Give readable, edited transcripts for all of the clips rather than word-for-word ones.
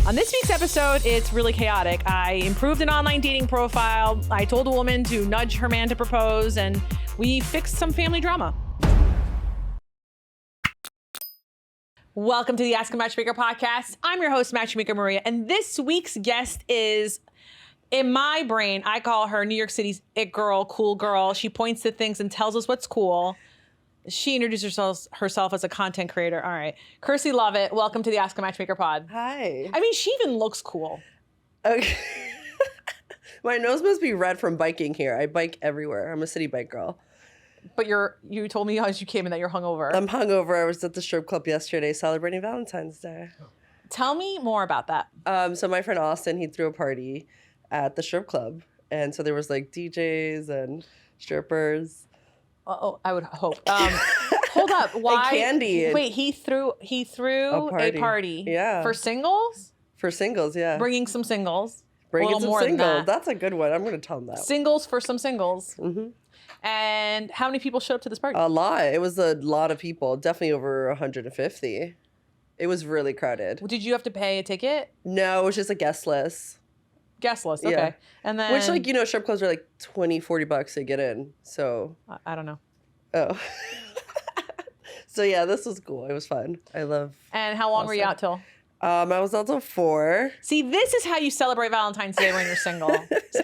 On this week's episode, it's really chaotic. I improved an online dating profile. I told a woman to nudge her man to propose, and we fixed some family drama. Welcome to the Ask a Matchmaker podcast. I'm your host, Matchmaker Maria, and this week's guest is, in my brain, I call her New York City's it girl, cool girl. She points to things and tells us what's cool. She introduced herself as a content creator. All right. Kirsy Lovett, welcome to the Ask a Matchmaker pod. Hi. I mean, she even looks cool. Okay. My nose must be red from biking here. I bike everywhere. I'm a city bike girl. But you told me as you came in that you're hungover. I'm hungover. I was at the strip club yesterday celebrating Valentine's Day. Tell me more about that. So my friend Austin, he threw a party at the strip club. And so there was like DJs and strippers. Oh, I would hope. Hold up. Why? And candy. Wait, he threw a party. Yeah. For singles? For singles, yeah. Bringing some singles. Bringing some singles. That. That's a good one. I'm going to tell them that. Singles for some singles. Mm-hmm. And how many people showed up to this party? A lot. It was a lot of people. Definitely over 150. It was really crowded. Did you have to pay a ticket? No, it was just a guest list. Guest list, okay. Yeah. And then... Which, like, you know, strip clubs are like $20-$40 to get in, so... I don't know. Oh. So, yeah, this was cool. It was fun. I love... And how long were you out till? I was out till 4. See, this is how you celebrate Valentine's Day when you're single.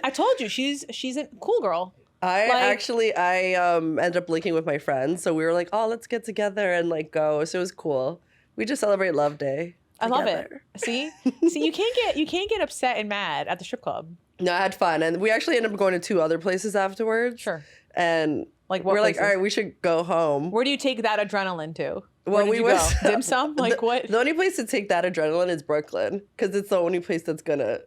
I told you, she's a cool girl. I ended up linking with my friends, so we were like, oh, let's get together and, like, go. So it was cool. We just celebrate Love Day. I love it. See, you can't get upset and mad at the strip club. No, I had fun, and we actually ended up going to 2 other places afterwards. Sure. And like what we're places? like, all right, we should go home. Where do you take that adrenaline to? Well, Where did you go? Dim sum? Like what? The only place to take that adrenaline is Brooklyn, because it's the only place that's gonna,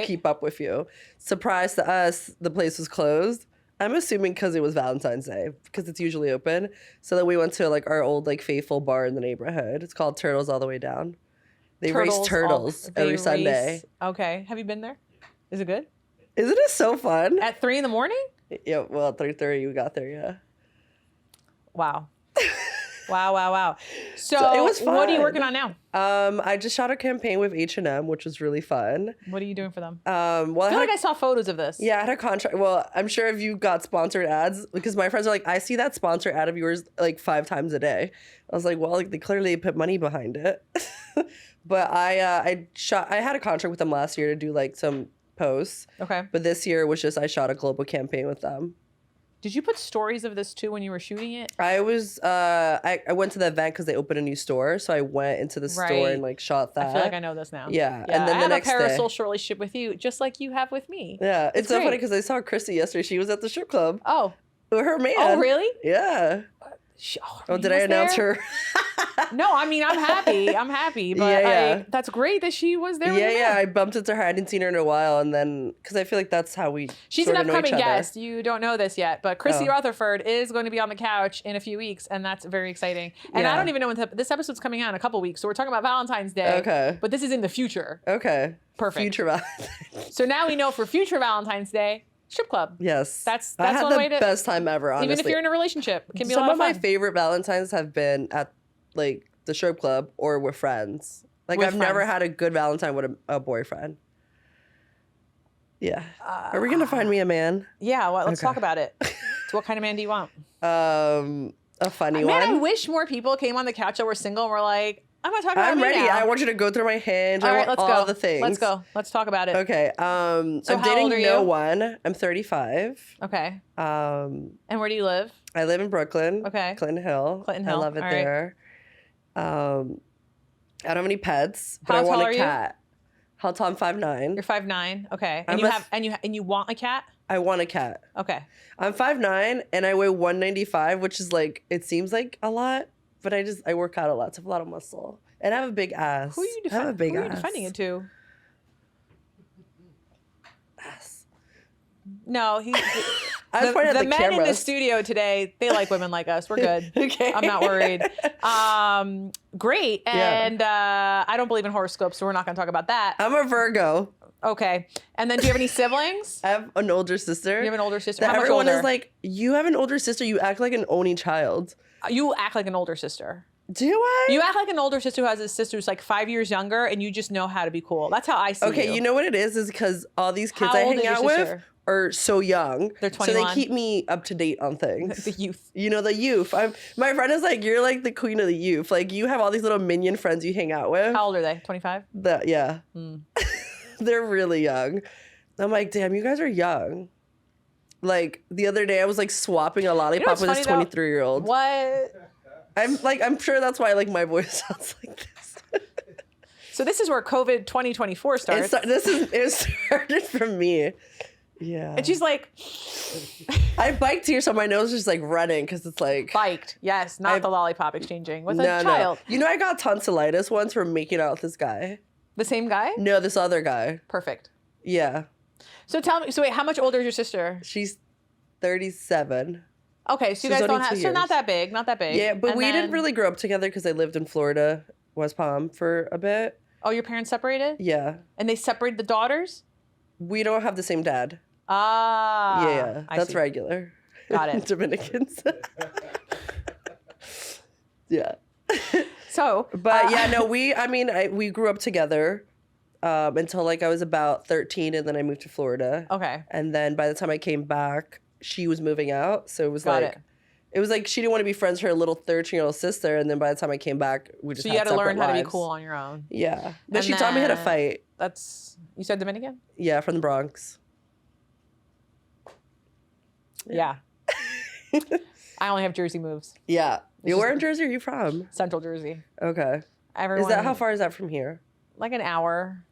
keep up with you. Surprise to us, the place was closed. I'm assuming because it was Valentine's Day, because it's usually open. So then we went to like our old like faithful bar in the neighborhood. It's called Turtles All the Way Down. They race turtles every Sunday. Okay. Have you been there? Is it good? Isn't it so fun? At 3 a.m? Yeah, well, at 3:30 we got there, yeah. Wow. Wow. So it was fun. What are you working on now? I just shot a campaign with H&M, which was really fun. What are you doing for them? Well, I feel like I saw photos of this. Yeah, I had a contract. Well, I'm sure if you got sponsored ads, because my friends are like, I see that sponsored ad of yours like 5 times a day. I was like, well, like, they clearly put money behind it. But I had a contract with them last year to do like some posts. Okay. But this year was just I shot a global campaign with them. Did you put stories of this too when you were shooting it? I was I went to the event because they opened a new store, so I went into the store and like shot that. I feel like I know this now. Yeah. And then I the next have a day, parasocial relationship with you, just like you have with me. Yeah, it's so great. funny because I saw Kirsy yesterday. She was at the strip club. Oh. With her man. Oh, really? Yeah. Did I announce her? No, I mean, I'm happy, but yeah. that's great that she was there. Yeah, I bumped into her. I hadn't seen her in a while, and then because I feel like that's how she's an upcoming guest. You don't know this yet, but Chrissy Rutherford is going to be on the couch in a few weeks, and that's very exciting. And I don't even know when this episode's coming out in a couple weeks, so we're talking about Valentine's Day. Okay, but this is in the future. Okay, perfect. Future Valentine's. So now we know for future Valentine's Day. Strip club. Yes. That's I had one way the best time ever, honestly. Even if you're in a relationship, it can be a Some lot of fun. my favorite Valentines have been at like the strip club or with friends. Like I've never had a good Valentine with a boyfriend. Yeah. Are we gonna find me a man? Yeah, well, let's talk about it. So what kind of man do you want? A funny one. Man, I wish more people came on the couch that were single and were like, I'm gonna talk about I'm me ready. now. I want you to go through my hinge. All I right, want let's all go. the things. Let's go. Let's talk about it. Okay. So I'm how dating old are no you? one. I'm 35. Okay. And where do you live? I live in Brooklyn. Okay. Clinton Hill. Clinton Hill. I love it all there. Right. I don't have any pets, but How I want tall a are cat. How tall? I'm 5'9". You're 5'9". Okay. And you want a cat? I want a cat. Okay. I'm 5'9" and I weigh 195, which is like, it seems like a lot, but I work out a lot, so I have a lot of muscle. And I have a big ass. Who are you, I have a big who are you ass. defending it to? Ass. No, I was pointing at the men camera. in the studio today, they like women like us. We're good. Okay. I'm not worried. Great. And I don't believe in horoscopes, so we're not going to talk about that. I'm a Virgo. Okay. And then do you have any siblings? I have an older sister. You have an older sister? That How much everyone older? is like, you have an older sister, you act like an only child. You act like an older sister. Do I? You act like an older sister who has a sister who's like 5 years younger, and you just know how to be cool. That's how I see you. Okay, you know what it is because all these kids How I old hang is your out with sister? are so young. They're So they 21. keep me up to date on things. The youth. You know, the youth. My friend is like, you're like the queen of the youth. Like, you have all these little minion friends you hang out with. How old are they? 25? Yeah. They're really young. I'm like, damn, you guys are young. Like, the other day I was like swapping a lollipop with this 23-year-old. What? I'm sure that's why like my voice sounds like this. So this is where COVID 2024 starts. It started from me. Yeah. And she's like, I biked here, so my nose is like running because it's like biked. Yes, not the lollipop exchanging with a child. You know, I got tonsillitis once from making out with this guy. The same guy? No, this other guy. Perfect. Yeah. So tell me, wait, how much older is your sister? She's 37. Okay, so you guys don't have, so not that big, not that big. Yeah, but And we then- didn't really grow up together because I lived in Florida, West Palm for a bit. Oh, your parents separated? Yeah. And they separated the daughters? We don't have the same dad. Ah. Yeah, I that's see. regular. Got it. Dominicans. Yeah. So. But yeah, no, we grew up together until like I was about 13, and then I moved to Florida. Okay. And then by the time I came back, she was moving out. So it was Got like, it. it was like she didn't want to be friends with her little 13-year-old sister. And then by the time I came back, we just So you had to separate learn how to be lives. cool on your own. Yeah. But And she taught me how to then- fight. That's, you said Dominican? Yeah, from the Bronx. Yeah. I only have Jersey moves. Yeah. Which Where is- in Jersey are you from? Central Jersey. Okay. Everyone. How far is that from here? Like an hour.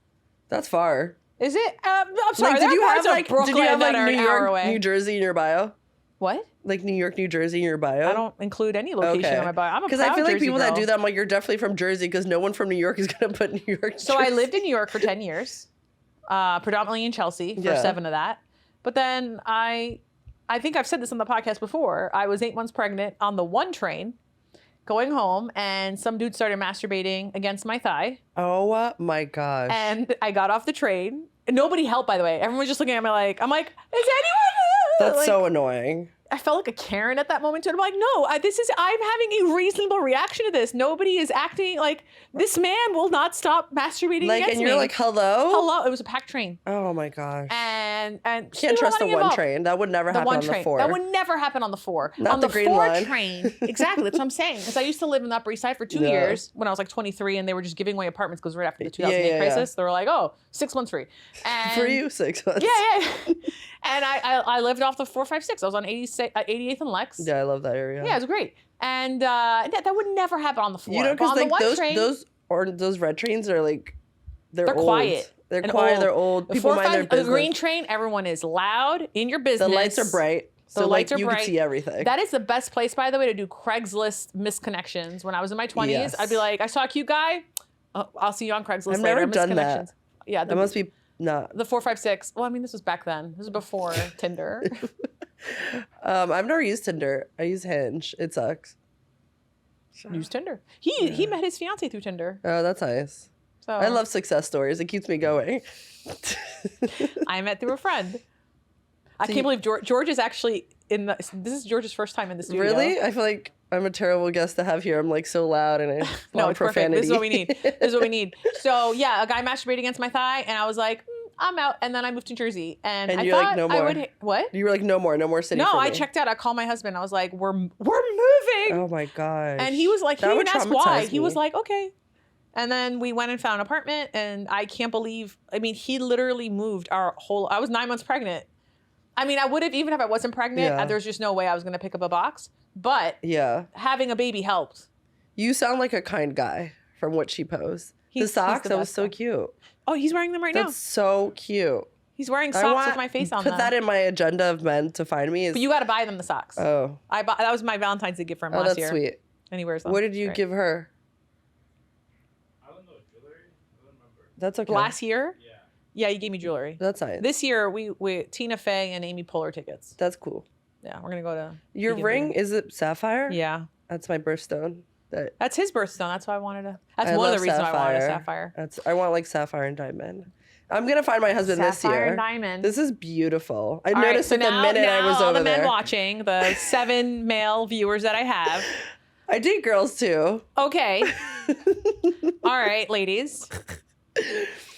That's far. Is it? I'm sorry. Like, there did you are have parts of like Brooklyn that are New an hour York, away. New Jersey in your bio? What? Like New York, New Jersey in your bio? I don't include any location on my bio. I'm a Because proud I feel like Jersey people girl. that do that, I'm like, you're definitely from Jersey because no one from New York is going to put New York. So I Jersey. lived in New York for 10 years, predominantly in Chelsea for Yeah. 7 of that. But then I think I've said this on the podcast before. I was 8 months pregnant on the 1 train going home, and some dude started masturbating against my thigh. Oh my gosh. And I got off the train. Nobody helped, by the way. Everyone was just looking at me like, I'm like, is anyone? That's Like, so annoying. I felt like a Karen at that moment. And I'm like, no, I'm having a reasonable reaction to this. Nobody is acting like this man will not stop masturbating Like, against and me. you're like, hello? hello. It was a packed train. Oh my gosh. And she Can't was trust the letting me one involved. train. That would never The happen one on train. the 4. That would never happen on the 4. Not on the the Green 4 Line. train. Exactly. That's what I'm saying. Because I used to live in the Upper East Side for 2 Yeah. years when I was like 23, and they were just giving away apartments because right after the 2008 yeah. crisis, they were like, oh, 6 months free. And For you, 6 months. Yeah. And I lived off the 456. I was on 88th and Lex. Yeah, I love that area. Yeah, it was great. And that would never happen on the 4. You know, But on because the like 1 train, those red trains are like, they're old. quiet. They're and quiet. old. They're old. The People mind their 4-5 business. The green train, everyone is loud in your business. The lights are bright. The So lights like are you bright. can see everything. That is the best place, by the way, to do Craigslist misconnections. When I was in my 20s, Yes. I'd be like, I saw a cute guy. Oh, I'll see you on Craigslist I've later. never done that. Misconnections. Yeah, That must be not. the 456. Well, I mean, this was back then. This was before Tinder. I've never used Tinder. I use Hinge. It sucks. Use Tinder. He met his fiance through Tinder. Oh, that's nice. So I love success stories. It keeps me going. I met through a friend. I So can't believe George is actually in the. This is George's first time in the studio. Really? I feel like I'm a terrible guest to have here. I'm like so loud and I No, no, it's profanity. perfect. This is what we need. This is what we need. So yeah, a guy masturbated against my thigh, and I was like, I'm out. And then I moved to Jersey, and I you're thought like, no I more. would. What? You were like, no more city. No, for I me. checked out. I called my husband. I was like, we're moving. Oh my gosh. And he was like, he That would didn't ask why. traumatize He was me. like, okay. And then we went and found an apartment, and I can't believe. I mean, he literally moved our whole. I was 9 months pregnant. I mean, I would have even if I wasn't pregnant. Yeah. There's just no way I was going to pick up a box. But Yeah. having a baby helped. You sound like a kind guy from what she posed. He's- The he's socks, the that was best so guy. cute. Oh, he's wearing them right That's now. so cute. He's wearing I socks want with my face on put them. that in my agenda of men to find me. Is, But you got to buy them the socks. oh, That was my Valentine's Day gift for him last that's year. sweet. And he wears them. What did you Great. give her? I don't know, jewelry? I don't remember. That's okay. Last year? Yeah. Yeah, you gave me jewelry. That's nice. This year, we Tina Fey and Amy Poehler tickets. That's cool. Yeah, we're gonna go to. Your Vegan ring, Vegan. is it sapphire? Yeah, That's my birthstone. that's his birthstone. That's why I wanted to. That's I one of love the reasons why I wanted a sapphire. sapphire. I want like sapphire and diamond. I'm gonna find my husband this Sapphire year. and diamond. This is beautiful. I All right, noticed so it the now, minute I was all over the men there. watching, the 7 male viewers that I have, I date girls too. Okay. All right, ladies.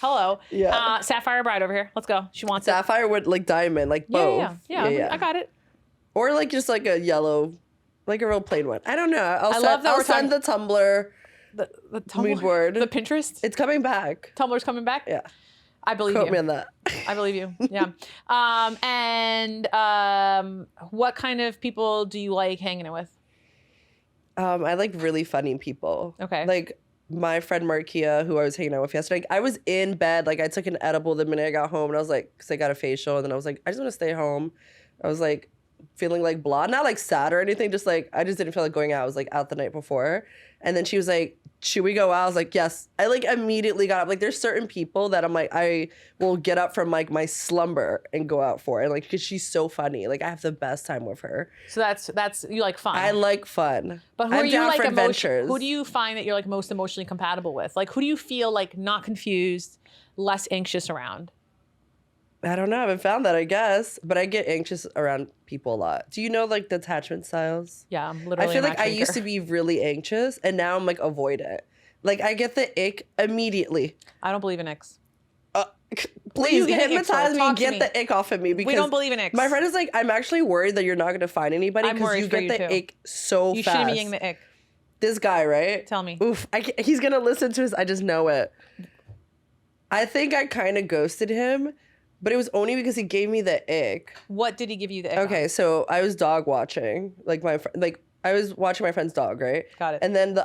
Hello. Yeah. Sapphire Bride over here. Let's go. She wants Sapphire with like diamond, like both. Yeah. I got it. Or like just like a yellow, like a real plain one. I don't know. I'll send the Tumblr the Tumblr, mood board. the Pinterest. It's coming back. Tumblr's coming back. Yeah. I believe Quote you. me on that. I believe you. Yeah. What kind of people do you like hanging with? I like really funny people. Okay. Like my friend Markia, who I was hanging out with yesterday. I was in bed, like I took an edible the minute I got home, and I was like, because I got a facial, and then I was like, I just want to stay home. I was like feeling like blah, not like sad or anything, just like I just didn't feel like going out. I was like out the night before, and then she was like, should we go out? I was like, yes. I like immediately got up. Like there's certain people that I'm like, I will get up from like my slumber and go out for, and like because she's so funny. Like I have the best time with her. So that's you like fun. I like fun. But who I'm are you down like for adventures. Who do you find that you're like most emotionally compatible with? Like who do you feel like not confused, less anxious around? I don't know. I haven't found that, I guess. But I get anxious around people a lot. Do you know like the attachment styles? Yeah, I'm literally I feel a like I used to be really anxious and now I'm like avoid it. Like I get the ick immediately. I don't believe in icks. Please get the ick for? hypnotize me Talk and to get me. the ick off of me because We don't believe in icks. my friend is like, I'm actually worried that you're not going to find anybody I'm because worried you for get you the too. ick so You fast. shouldn't be getting the ick. This guy, right? Tell me. Oof, he's going to listen to this. I just know it. I think I kind of ghosted him, but it was only because he gave me the ick. What did he give you the ick on? Okay, so I was dog watching, like I was watching my friend's dog, right? Got it. And then my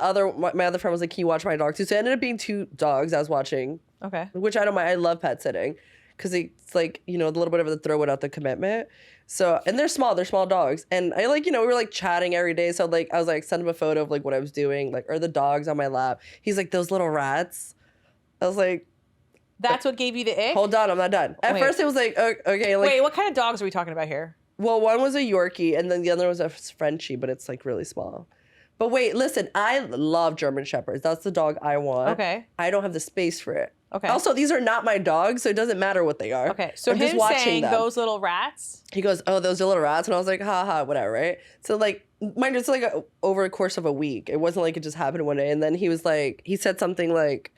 other friend was like, "Can you watch my dog too?" So it ended up being two dogs I was watching, Okay. which I don't mind. I love pet sitting because it's like a little bit of the throw without the commitment. So and they're small dogs, and I like we were like chatting every day. So like I was like send him a photo of like what I was doing, like or the dogs on my lap. He's like those little rats. I was like, That's what gave you the ick? hold on, I'm not done. At Wait. first it was like okay, like Wait, what kind of dogs are we talking about here? well, one was a Yorkie and then the other was a Frenchie, but it's like really small. But wait, listen, I love German Shepherds. That's the dog I want. Okay. I don't have the space for it. Okay. Also, these are not my dogs, so it doesn't matter what they are. Okay. So I'm just him watching saying them. those little rats. He goes, oh, those are little rats. And I was like, haha, whatever, right? So like, mind you, it's like over a course of a week. It wasn't like it just happened one day. And then he was like, he said something like,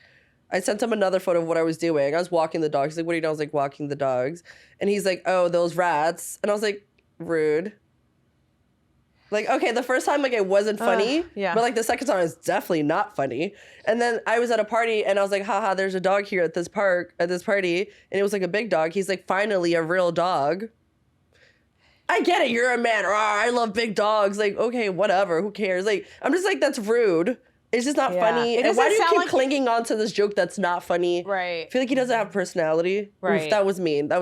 I sent him another photo of what I was doing. I was walking the dogs. He's like, what are you doing? I was like, walking the dogs. And he's like, oh, those rats. And I was like, rude. Like, okay, the first time, like, it wasn't funny. Yeah. But, like, the second time, it's definitely not funny. And then I was at a party, and I was like, haha, there's a dog here at this party. And it was, like, a big dog. He's like, finally, a real dog. I get it. You're a man. I love big dogs. Like, okay, whatever. Who cares? Like, I'm just like, that's rude. It's just not Yeah. funny. It And why doesn't do you sound keep like- clinging on to this joke that's not funny? Right. I feel like he doesn't have personality. Right. Oof, that was mean.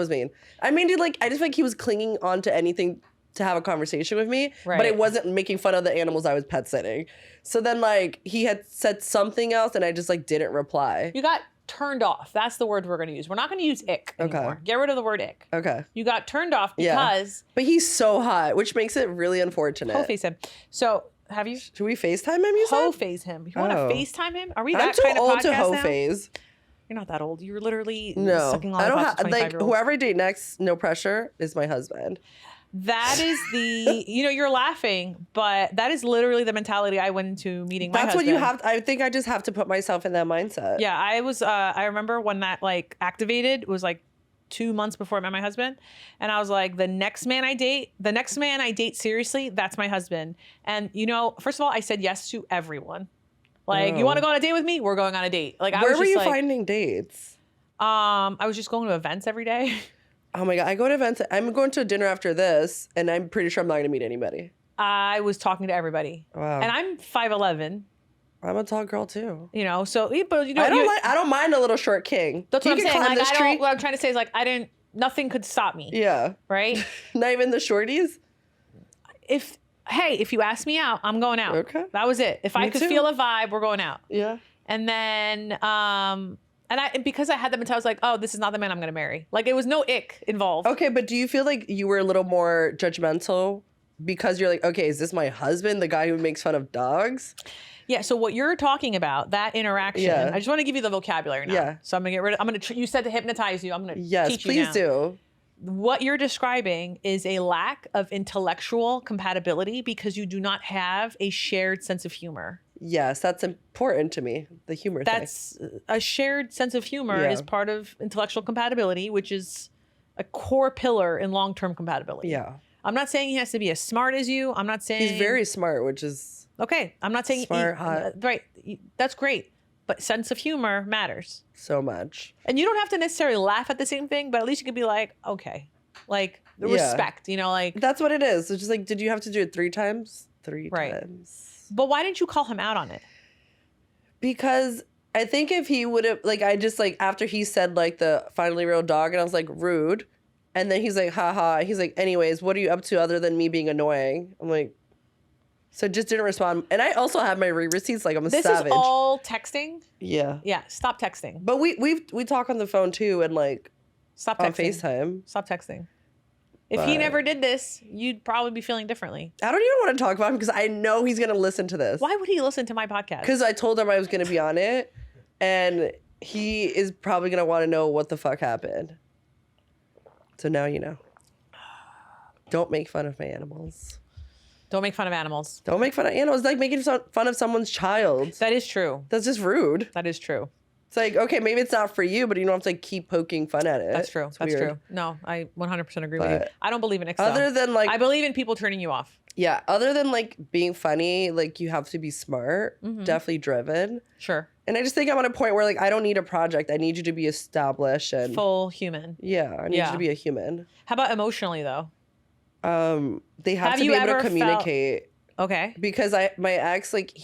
I mean, dude, like, I just feel like he was clinging on to anything to have a conversation with me, but Right. it wasn't making fun of the animals I was pet sitting. So then, like, he had said something else, and I just, like, didn't reply. You got turned off. That's the word we're going to use. We're not going to use ick anymore. Get rid of the word ick. Okay. You got turned off Yeah. because But he's so hot, which makes it really unfortunate. ho face him. So have you Should we FaceTime him, you ho said? phase him? You want to Oh. FaceTime him? Are we I'm that too kind of old podcast to ho now? phase. You're not that old. You're literally No. sucking I don't lollipops have, with like, 25-year-olds. whoever I date next, no pressure, is my husband. That is the, you're laughing, but that is literally the mentality I went into meeting my That's husband. what you have. I think I just have to put myself in that mindset. Yeah, I remember when that like activated, it was like 2 months before I met my husband. And I was like, the next man I date seriously, that's my husband. And first of all, I said yes to everyone. Like, you want to go on a date with me? We're going on a date. Like, I Where was were just you like, finding dates? I was just going to events every day. Oh my God. I go to events. I'm going to dinner after this, and I'm pretty sure I'm not going to meet anybody. I was talking to everybody. Wow. And I'm 5'11", I'm a tall girl too. so, but I don't mind a little short king. that's He what I'm can saying. climb Like, this tree. what I'm trying to say is like, nothing could stop me. Yeah. Right? Not even the shorties? If you ask me out, I'm going out. Okay. That was it. If I Me could too. feel a vibe, we're going out. Yeah. And then, because I had that mentality, I was like, oh, this is not the man I'm going to marry. Like, it was no ick involved. Okay, but do you feel like you were a little more judgmental because you're like, okay, is this my husband, the guy who makes fun of dogs? Yeah. So what you're talking about, that interaction, Yeah. I just want to give you the vocabulary now. Yeah. So I'm going to get rid of, you said to hypnotize you. I'm going to Yes, teach you please now. do. what you're describing is a lack of intellectual compatibility because you do not have a shared sense of humor. Yes, that's important to me. The humor thing. That's a shared sense of humor is part of intellectual compatibility, which is a core pillar in long-term compatibility. Yeah. I'm not saying he has to be as smart as you. I'm not saying he's very smart, which is okay. I'm not saying smart, hot. Right. That's great. But sense of humor matters so much. And you don't have to necessarily laugh at the same thing, but at least you could be like, okay, like the respect, you know, like that's what it is. It's just like, did you have to do it 3 times? 3 times. But why didn't you call him out on it? Because I think if he would have, like, I just, like, after he said, like, the finally real dog, and I was like, rude. And then he's like, haha. He's like, anyways, what are you up to other than me being annoying? I'm like, so just didn't respond. And I also have my receipts, like, I'm a savage. This is all texting? Yeah. Yeah, stop texting. But we talk on the phone, too, and, like, stop texting. On FaceTime. Stop texting. If he never did this, you'd probably be feeling differently. I don't even want to talk about him because I know he's going to listen to this. Why would he listen to my podcast? Because I told him I was going to be on it, and he is probably going to want to know what the fuck happened. So now you know. Don't make fun of my animals. Don't make fun of animals. Don't make fun of animals. It's like making fun of someone's child. That is true. That's just rude. That is true. It's like, okay, maybe it's not for you, but you don't have to like, keep poking fun at it. That's true. That's true. No, I 100% agree with you. I don't believe in it. Other than like, I believe in people turning you off. Yeah. Other than like being funny, like you have to be smart, definitely driven. Sure. And I just think I'm at a point where like, I don't need a project. I need you to be established and full human. Yeah. I need you to be a human. How about emotionally though? They have to be able to communicate. Okay. Because my ex, like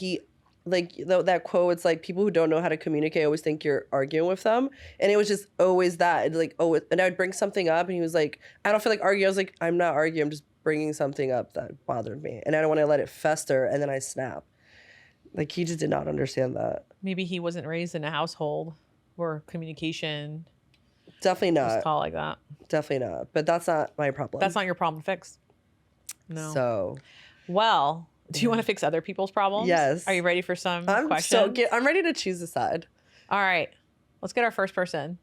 that quote, it's like people who don't know how to communicate always think you're arguing with them. And it was just always that. It's like, and I would bring something up and he was like, I don't feel like arguing. I was like, I'm not arguing. I'm just bringing something up that bothered me. And I don't want to let it fester. And then I snap. Like he just did not understand that. Maybe he wasn't raised in a household where communication. Definitely not. Was taught like that. Definitely not. But that's not my problem. That's not your problem to fix. No. So. Well, do you want to fix other people's problems? Yes. Are you ready for some questions? I'm ready to choose a side. All right. Let's get our first person.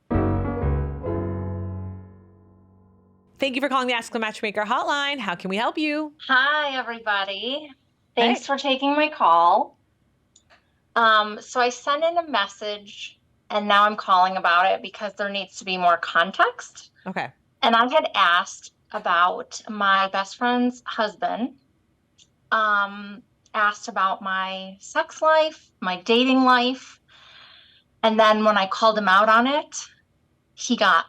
Thank you for calling the Ask the Matchmaker hotline. How can we help you? Hi, everybody. Thanks for taking my call. So I sent in a message and now I'm calling about it because there needs to be more context. Okay. And I had asked about my best friend's husband. Asked about my sex life, my dating life. And then when I called him out on it, he got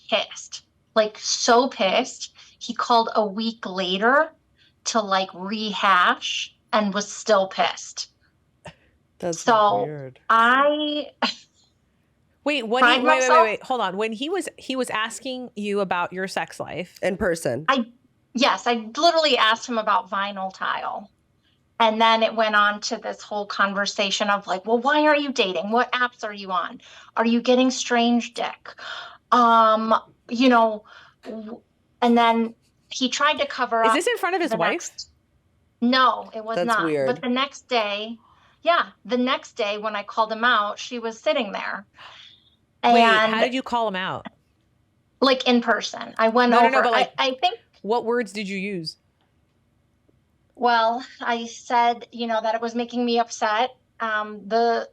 pissed, like so pissed. He called a week later to like rehash and was still pissed. That's so weird. Wait, hold on. When he was asking you about your sex life in person. Yes, I literally asked him about vinyl tile. And then it went on to this whole conversation of like, well, why are you dating? What apps are you on? Are you getting strange dick? You know, and then he tried to cover up. Is this in front of his wife? No, it was not. That's weird. But the next day when I called him out, she was sitting there. And wait, how did you call him out? Like in person. I went over. No, but like, I think. What words did you use? Well, I said, that it was making me upset, the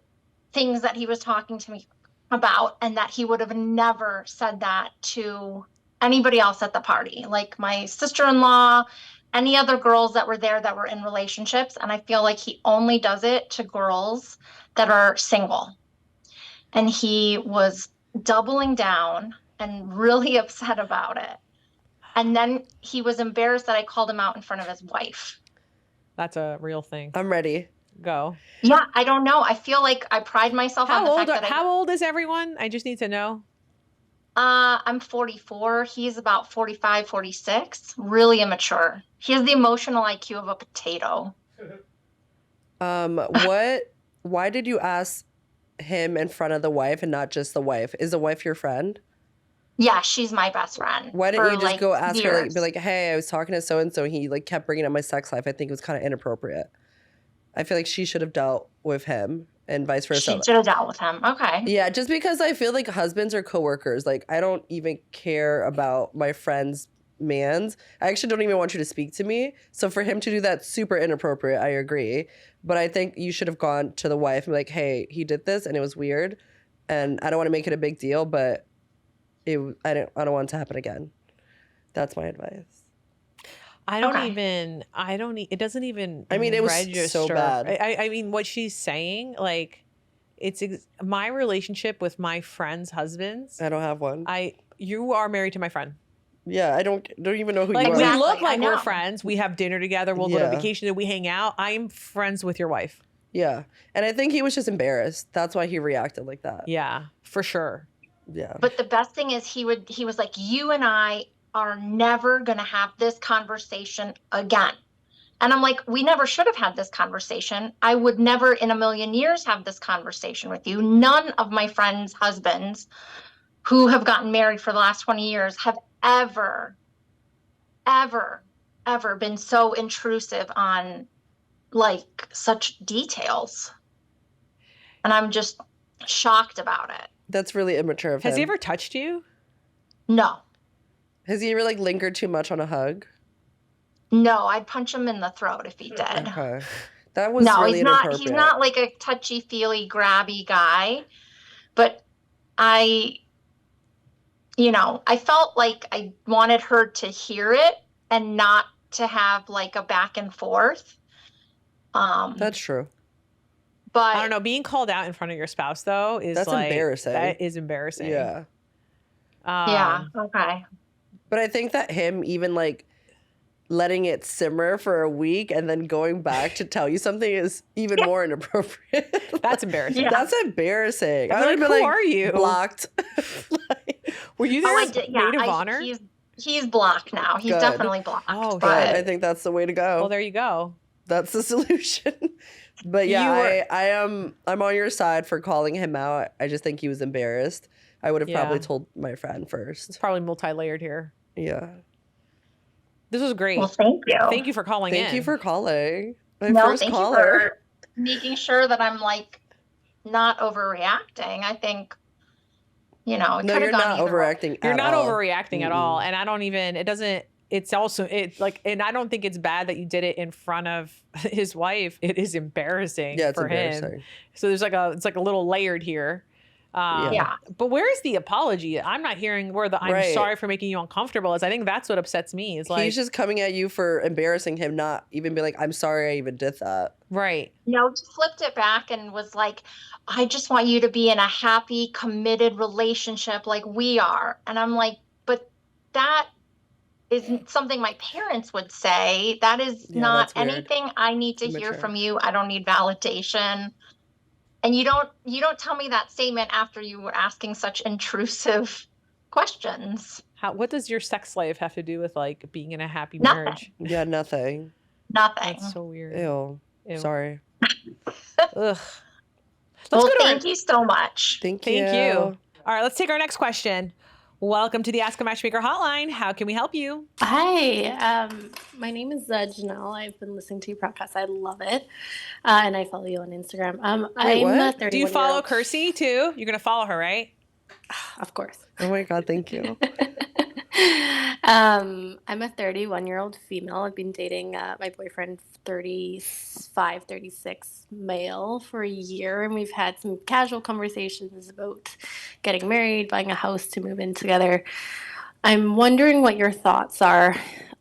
things that he was talking to me about, and that he would have never said that to anybody else at the party, like my sister-in-law, any other girls that were there that were in relationships. And I feel like he only does it to girls that are single. And he was doubling down and really upset about it. And then he was embarrassed that I called him out in front of his wife. That's a real thing. I'm ready. Go. Yeah, I don't know. I feel like I pride myself on the fact that How old is everyone? I just need to know. I'm 44. He's about 45, 46. Really immature. He has the emotional IQ of a potato. Why did you ask him in front of the wife and not just the wife? Is the wife your friend? Yeah, she's my best friend. Why didn't you just go ask her, like, be like, hey, I was talking to so-and-so, and he, like, kept bringing up my sex life. I think it was kind of inappropriate. I feel like she should have dealt with him and vice versa. She should have dealt with him. Okay. Yeah, just because I feel like husbands are coworkers. Like, I don't even care about my friend's man's. I actually don't even want you to speak to me. So for him to do that, super inappropriate. I agree. But I think you should have gone to the wife and be like, hey, he did this and it was weird. And I don't want to make it a big deal, but I don't want it to happen again. That's my advice. It doesn't even I mean, it was register. so bad. I mean, what she's saying, like, my relationship with my friends' husbands. I don't have one. You are married to my friend. Yeah, I don't even know who Like, you are. we Exactly, look like I we're know. friends. We have dinner together. We'll go to vacation and we hang out. I'm friends with your wife. Yeah. And I think he was just embarrassed. That's why he reacted like that. Yeah, for sure. Yeah. But the best thing is he was like, you and I are never going to have this conversation again. And I'm like, we never should have had this conversation. I would never in a million years have this conversation with you. None of my friends' husbands who have gotten married for the last 20 years have ever been so intrusive on like such details. And I'm just shocked about it. That's really immature of him. Has he ever touched you? No. Has he ever like lingered too much on a hug? No, I'd punch him in the throat if he did. Okay. That was No, really inappropriate. he's not like a touchy-feely, grabby guy. But I felt like I wanted her to hear it and not to have like a back and forth. That's true. But I don't know. Being called out in front of your spouse, though, is That's like, embarrassing. That is embarrassing. Yeah. Yeah. Okay. But I think that him even like letting it simmer for a week and then going back to tell you something is even more inappropriate. That's embarrassing. Yeah. That's embarrassing. I'm I would like, have been who are you? Blocked. Were you there Oh, I as did. maid Yeah. of honor? He's blocked now. He's Good. definitely blocked. Oh, But but I think that's the way to go. Well, there you go. That's the solution. But yeah, I'm on your side for calling him out. I just think he was embarrassed. I would have probably told my friend first. It's probably multi-layered here. Yeah. This was great. well, thank you. Thank you for calling in. Thank you for calling. My No, first thank caller. you for making sure that I'm like not overreacting. I think, it No, could have you're gone not either way. overacting You're at not all. overreacting at all. And I don't even, and I don't think it's bad that you did it in front of his wife. It is embarrassing Yeah, it's for him. embarrassing. So it's like a little layered here. Yeah. But where is the apology? I'm not hearing where the I'm Right. sorry for making you uncomfortable is. I think that's what upsets me is like, He's just coming at you for embarrassing him, not even be like, I'm sorry I even did that. right. No, just flipped it back and was like, I just want you to be in a happy, committed relationship like we are. And I'm like, but that isn't something my parents would say. That is Yeah, not that's weird. anything I need to hear Immature. from you. I don't need validation. And you don't tell me that statement after you were asking such intrusive questions. What does your sex life have to do with like being in a happy Nothing. marriage? Yeah, nothing. Nothing. That's so weird. Ew. Ew. Sorry. Ugh. Let's Well, go to thank you so much. Thank Thank you. you. All right, let's take our next question. Welcome to the Ask a Matchmaker hotline. How can we help you? Hi, my name is Janelle. I've been listening to your podcast. I love it. And I follow you on Instagram. I'm what? a 31-year-old. Do you follow Kirsy too? You're going to follow her, right? Of course. Oh my God, thank you. I'm a 31-year-old female. I've been dating my boyfriend, 35, 36 male, for a year. And we've had some casual conversations about getting married, buying a house to move in together. I'm wondering what your thoughts are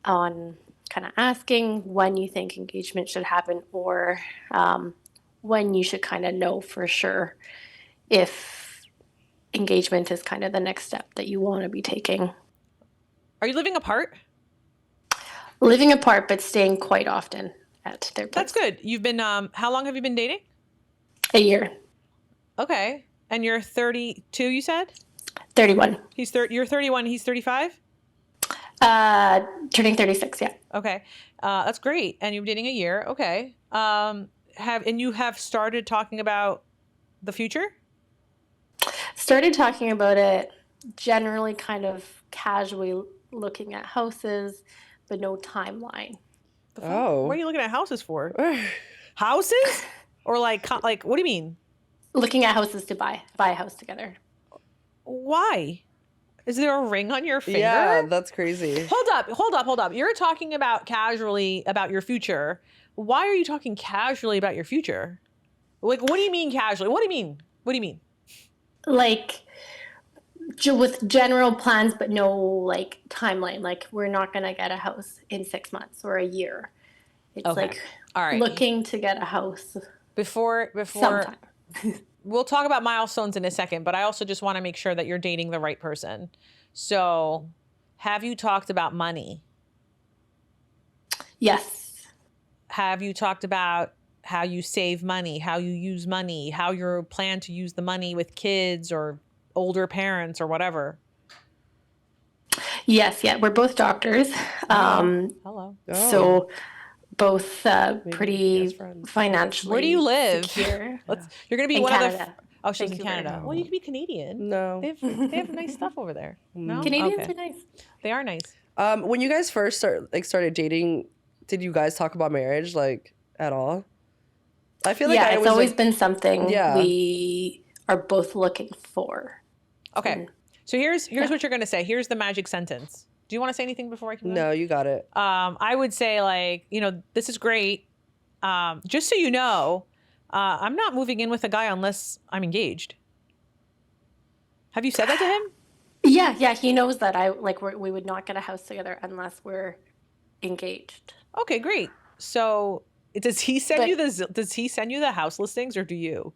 on kind of asking when you think engagement should happen or when you should kind of know for sure if engagement is kind of the next step that you want to be taking. Are you living apart? Living apart, but staying quite often at their place. That's good. You've been, how long have you been dating? A year. Okay. And you're 32, you said? 31. You're 31, he's 35? Turning 36, yeah. Okay. That's great. And you've been dating a year. Okay. And you have started talking about the future? Started talking about it generally kind of casually looking at houses, but no timeline. Oh. What are you looking at houses for? Houses? Or like, what do you mean? looking at houses to buy a house together. Why? Is there a ring on your finger? Yeah, that's crazy. Hold up. You're talking about casually about your future. Why are you talking casually about your future? Like, what do you mean casually? What do you mean? Like, with general plans, but no like timeline. Like, we're not gonna get a house in 6 months or a year. It's Okay. like All right. looking to get a house Before sometime. we'll talk about milestones in a second, but I also just want to make sure that you're dating the right person. So, have you talked about money? Yes. Have you talked about how you save money, how you use money, how you plan to use the money with kids or older parents or whatever? Yes. Yeah. We're both doctors. Hello. Oh. So both Maybe pretty best friends. financially. Where do you live? Secure. You're going to be In one Canada. of the... Oh, she's in Vancouver. Canada. Well, you could be Canadian. No. They have nice stuff over there. No? Canadians Okay. are nice. They are nice. When you guys first started dating, did you guys talk about marriage like at all? I feel like It's always like, been something Yeah. we are both looking for. Okay. So here's what you're going to say. Here's the magic sentence. Do you want to say anything before I can? no, you got it. I would say, like, this is great. Just so you know, I'm not moving in with a guy unless I'm engaged. Have you said that to him? Yeah, he knows that we would not get a house together unless we're engaged. Okay, great. So does he send you the house listings or do you?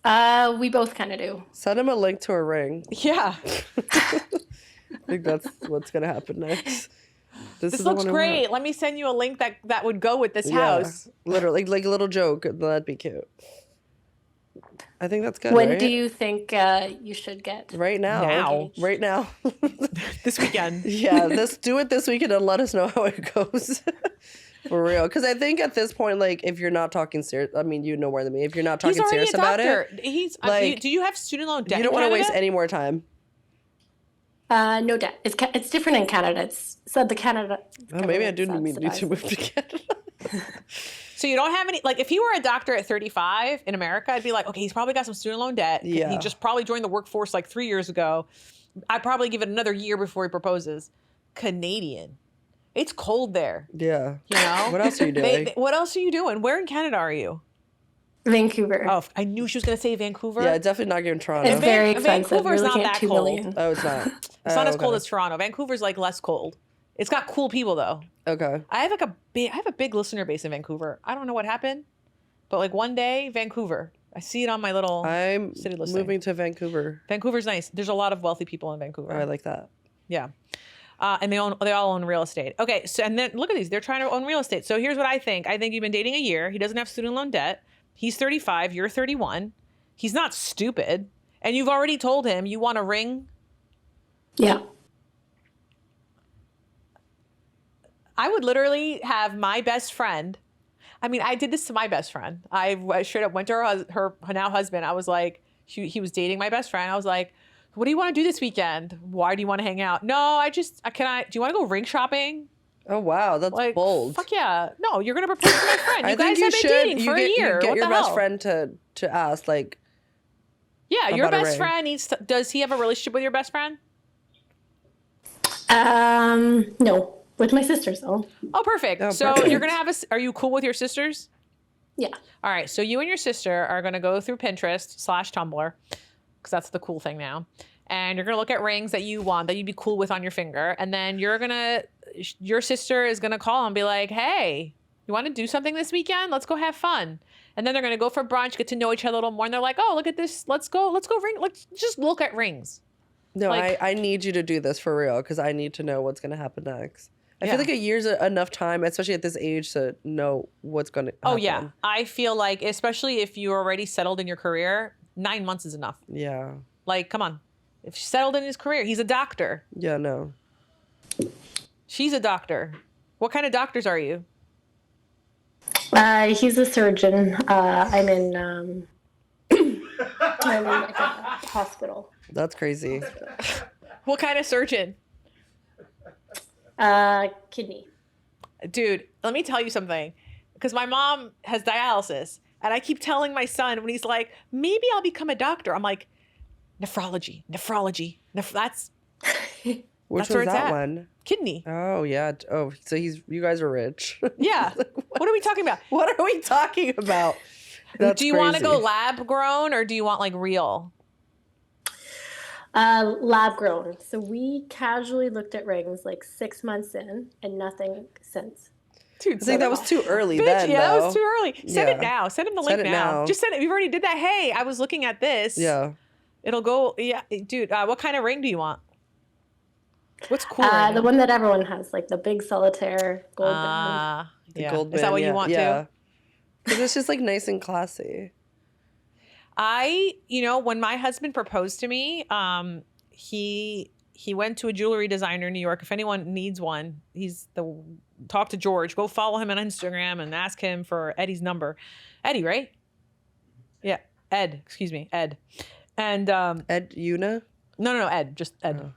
We both kind of do. Send him a link to a ring. Yeah. I think that's what's gonna happen next. This is the looks one I great. want. Let me send you a link that would go with this Yeah, house. literally, like a little joke. That'd be cute. I think that's good. When right? do you think you should get? Right now. Now. Right now. This weekend. Yeah, do it this weekend and let us know how it goes. For real. Because I think at this point, like, if you're not talking serious, I mean, you know more than me. If you're not talking He's already serious a about doctor. it, He's like, do you have student loan debt? you don't want to waste any more time. No debt. It's different in Canada. It's said the Canada. Oh, maybe I do government need to move to subsidizes. Canada. So you don't have any, like, if he were a doctor at 35 in America, I'd be like, okay, he's probably got some student loan debt. Yeah. He just probably joined the workforce like 3 years ago. I'd probably give it another year before he proposes. Canadian. It's cold there. Yeah. You know? What else are you doing? What else are you doing? Where in Canada are you? Vancouver. Oh, I knew she was going to say Vancouver. Yeah, definitely not going to Toronto. It's very expensive. Vancouver's We're not looking at that 2 cold. million. Oh, it's not. It's not as okay. cold as Toronto. Vancouver's like less cold. It's got cool people though. Okay. I have a big listener base in Vancouver. I don't know what happened, but like one day, Vancouver. I see it on my little I'm city listing. moving to Vancouver. Vancouver's nice. There's a lot of wealthy people in Vancouver. Oh, I like that. Yeah. And they all own real estate. Okay, so and then look at these. They're trying to own real estate. So here's what I think. I think you've been dating a year. He doesn't have student loan debt. He's 35. You're 31. He's not stupid. And you've already told him you want a ring. Yeah. I would literally have my best friend. I mean, I did this to my best friend. I straight up went to her now husband. I was like, he was dating my best friend. I was like, what do you want to do this weekend? Why do you want to hang out? No, do you want to go ring shopping? Oh, wow. That's Like, bold. fuck yeah. No, you're going to propose to my friend. You I guys think have been dating for a year. You get What your the best hell? friend to ask, like, Yeah, your about a best ring. friend does he have a relationship with your best friend? No, with my sisters though. Oh, perfect. Oh, So perfect. you're going to have are you cool with your sisters? Yeah. All right. So you and your sister are going to go through Pinterest/Tumblr, because that's the cool thing now. And you're going to look at rings that you want, that you'd be cool with on your finger. And then your sister is going to call and be like, hey, you want to do something this weekend? Let's go have fun. And then they're going to go for brunch, get to know each other a little more. And they're like, oh, look at this. Let's go ring. Let's just look at rings. no, Like- I need you to do this for real because I need to know what's going to happen next. I Yeah. feel like a year's enough time, especially at this age, to know what's going to happen. Oh, yeah. I feel like, especially if you're already settled in your career, 9 months is enough. Yeah. Like, come on. If she's settled in his career, he's a doctor. Yeah, no. She's a doctor. What kind of doctors are you? He's a surgeon. I'm in like a hospital. That's crazy. What kind of surgeon? Kidney. Dude, let me tell you something. Because my mom has dialysis. And I keep telling my son when he's like, maybe I'll become a doctor. I'm like, nephrology. That's Which where was it's that at. one? Kidney. Oh yeah. Oh, so you guys are rich. Yeah. What are we talking about? What are we talking about? That's Do you want to crazy. go lab grown or do you want like real? Lab grown. So we casually looked at rings like 6 months in and nothing since. Dude, I think that was too early Bitch, then. yeah, though. that was too early. Send it Yeah. now. Send him the Send link it now. now. Just send it. We've already did that. Hey, I was looking at this. Yeah. It'll go. Yeah, dude. What kind of ring do you want? What's cool? Right The now? one that everyone has, like the big solitaire gold band. The Yeah. gold Is that band, what you yeah. want Yeah. too? Because it's just like nice and classy. When my husband proposed to me, he went to a jewelry designer in New York. If anyone needs one, talk to George. Go follow him on Instagram and ask him for Eddie's number. Eddie, right? Yeah, Ed. Excuse me, Ed. And Ed Una? no, Ed. Just Ed. Oh.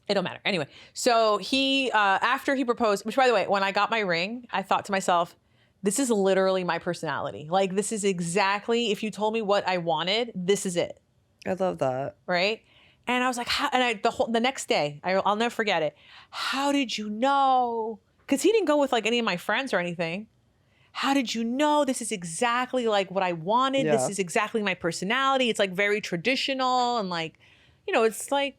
It don't matter. Anyway, so he after he proposed, which by the way, when I got my ring, I thought to myself, this is literally my personality. Like this is exactly, if you told me what I wanted, this is it. I love that. Right? And I was like, the next day, I'll never forget it. How did you know? Because he didn't go with like any of my friends or anything. How did you know this is exactly like what I wanted? Yeah. This is exactly my personality. It's like very traditional and like, it's like,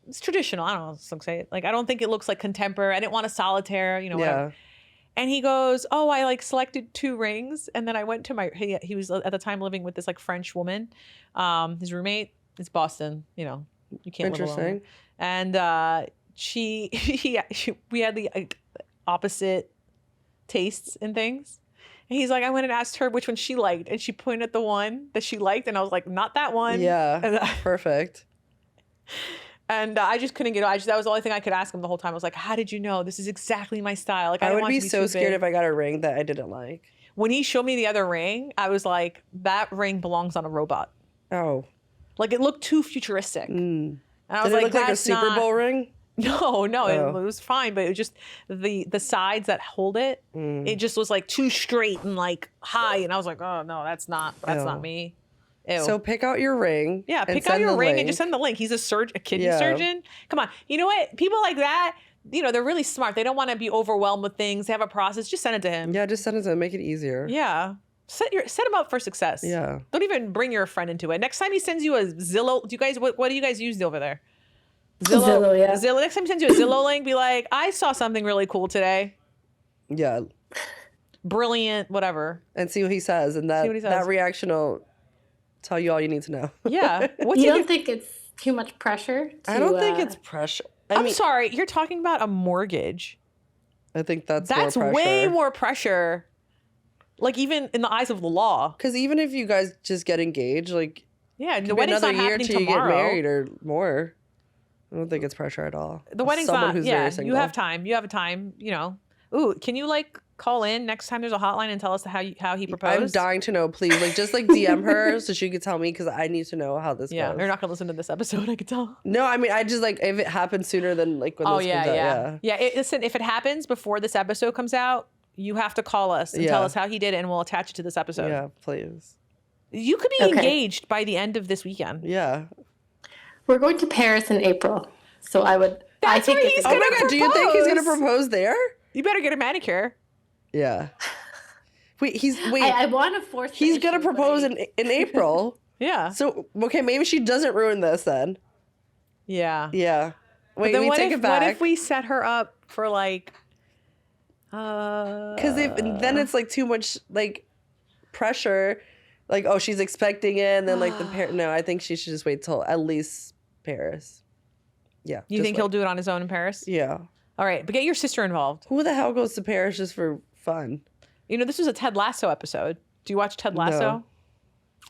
it's traditional. I don't know how to say it. Like, I don't think it looks like contemporary. I didn't want a solitaire, whatever. Yeah. And he goes, oh, I like selected 2 rings. And then I went to he was at the time living with this like French woman. His roommate is Boston, you can't live alone. Interesting. And we had the opposite tastes in things. And he's like, I went and asked her which one she liked. And she pointed at the one that she liked. And I was like, not that one. Yeah. And, Perfect. and I just couldn't get it. That was the only thing I could ask him the whole time. I was like, how did you know? This is exactly my style. Like, I didn't would want it be to so too scared big. if I got a ring that I didn't like. When he showed me the other ring, I was like, that ring belongs on a robot. Oh. Like, it looked too futuristic. And I was Did it like, look like a that's Super not- Bowl ring? No, Oh. it was fine, but it was just the sides that hold it. It just was like too straight and like high, and I was like, oh no, that's not Ew. me. Ew. So pick out your ring. Yeah, and pick out send your the ring and link. just send the link. He's a kidney Yeah. surgeon. Come on, you know what? People like that, they're really smart. They don't want to be overwhelmed with things. They have a process. Just send it to him. Yeah, just send it to him. Make it easier. Yeah. Set him up for success. Yeah. Don't even bring your friend into it. Next time he sends you a Zillow, what do you guys use over there? Zillow, yeah. Zillow. Next time he sends you a Zillow link, be like, I saw something really cool today. Yeah. Brilliant, whatever. And see what he says. And See what he says. that reaction will tell you all you need to know. Yeah. You don't think it's too much pressure? I don't think it's pressure. I'm sorry, you're talking about a mortgage. I think that's That's way more pressure. Like even in the eyes of the law. Because even if you guys just get engaged, like Yeah, the could be wedding's another not year happening till you get tomorrow. married or more. I don't think it's pressure at all. The As wedding's someone not. who's Yeah, very single. you have time. You have a time. Ooh, can you like call in next time there's a hotline and tell us how he proposed? I'm dying to know, please. Like just like DM her so she could tell me because I need to know how this Yeah, goes. you're not gonna listen to this episode. I could tell. No, I mean I just like if it happens sooner than like when Oh this yeah, comes out. yeah, yeah. Listen, if it happens before this episode comes out, you have to call us and tell Yeah. us how he did it, and we'll attach it to this episode. Yeah, please. You could be Okay. engaged by the end of this weekend. Yeah. We're going to Paris in April, so I would. That's I think where it's he's a- Oh my gonna god, do you think he's gonna propose. propose there? You better get a manicure. Yeah. Wait, I want to force. the he's gonna issue, but propose I- in April. Yeah. So okay, maybe she doesn't ruin this then. Yeah. Yeah. But Wait, then we what take if, it back. What if we set her up for like Because then it's like too much like pressure. Like, oh, she's expecting it, and then like the parent. No, I think she should just wait till at least Paris. Yeah. you just think wait. he'll do it on his own in Paris? Yeah. All right, but get your sister involved. Who the hell goes to Paris just for fun? This was a Ted Lasso episode. Do you watch Ted Lasso? No. You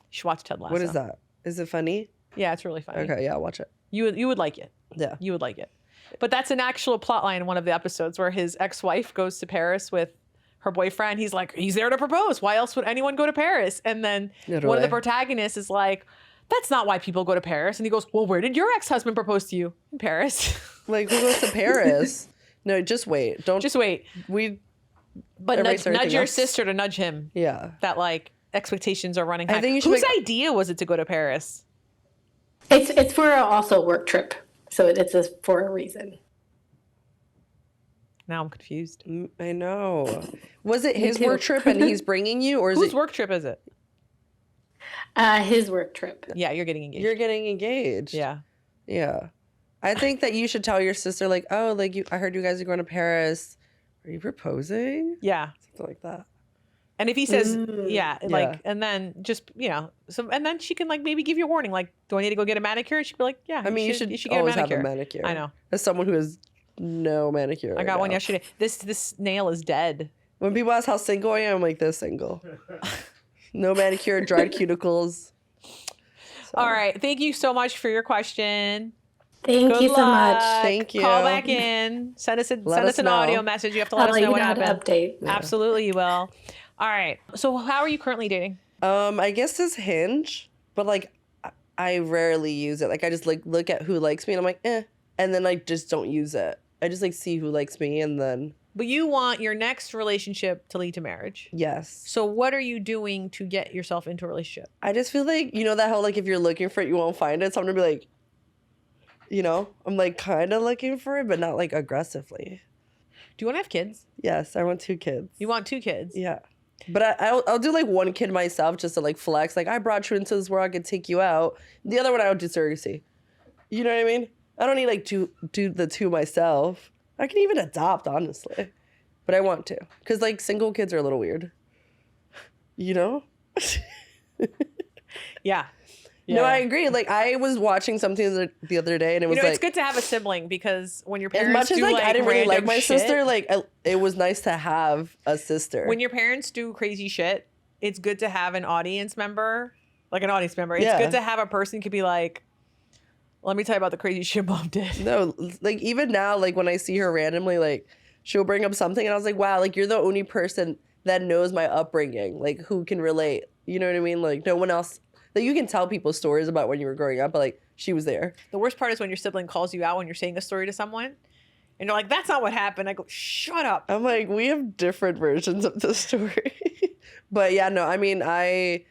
should watch Ted Lasso. What is that? Is it funny? Yeah, it's really funny. Okay, yeah, I'll watch it. You would like it. Yeah. You would like it. But that's an actual plot line in one of the episodes where his ex-wife goes to Paris with her boyfriend. He's like, he's there to propose. Why else would anyone go to Paris? And then one of Literally. the protagonists is like, that's not why people go to Paris. And he goes, well, where did your ex-husband propose to you? In Paris. Like, who goes to Paris? No, just wait. Don't Just wait. we. But Erase nudge everything your else. sister to nudge him. Yeah. That like, expectations are running high. I think you should Whose idea was it to go to Paris? It's for also a work trip, so it's for a reason. Now I'm confused. I know. Was it Me his too. work trip and he's bringing you, or is Whose it work trip is it? His work trip. Yeah, you're getting engaged. you're getting engaged? Yeah. Yeah. I think that you should tell your sister, like, oh, like I heard you guys are going to Paris. Are you proposing? Yeah. Something like that. And if he says, Yeah. and then just, and then she can like maybe give you a warning, like, do I need to go get a manicure? And she'd be like, yeah. I mean, you should get always a manicure. have a manicure. I know. As someone who has no manicure. I got one yesterday. This nail is dead. When people ask how single I am, I'm like, this single. No manicure, dried cuticles. So. All right. Thank you so much for your question. Thank Good you so much. luck. Thank you. Call back in. Send us an know. audio message. You have to let I'll us let know you what know how to happened. update. Absolutely, you will. All right. So how are you currently dating? I guess this Hinge, but like I rarely use it. Like I just like look at who likes me and I'm like, and then I just don't use it. I just like see who likes me and then But you want your next relationship to lead to marriage. yes. So what are you doing to get yourself into a relationship? I just feel like, you know that how like if you're looking for it, you won't find it. So I'm gonna be like, I'm like kind of looking for it, but not like aggressively. Do you want to have kids? Yes, I want 2 kids. You want 2 kids? Yeah. But I'll do like 1 kid myself just to like flex. Like I brought you into this world, I could take you out. The other one I would do surrogacy. You know what I mean? I don't need like to do the 2 myself. I can even adopt, honestly. But I want to. Because like single kids are a little weird. You know? Yeah. No, I agree. Like I was watching something the other day and it was it's like good to have a sibling because when your as parents much as do like I didn't really like random my shit, sister, like it was nice to have a sister. when your parents do crazy shit, it's good to have an audience member, like an audience member. It's Yeah. good to have a person who could be like, let me tell you about the crazy shit mom did. No, like even now, like when I see her randomly, like she'll bring up something and I was like, wow, like you're the only person that knows my upbringing, like who can relate. You know what I mean? Like no one else. Like you can tell people stories about when you were growing up, but like she was there. The worst part is when your sibling calls you out when you're saying a story to someone and you're like, that's not what happened. I go, shut up. I'm like, we have different versions of the story. But yeah, no, I mean, I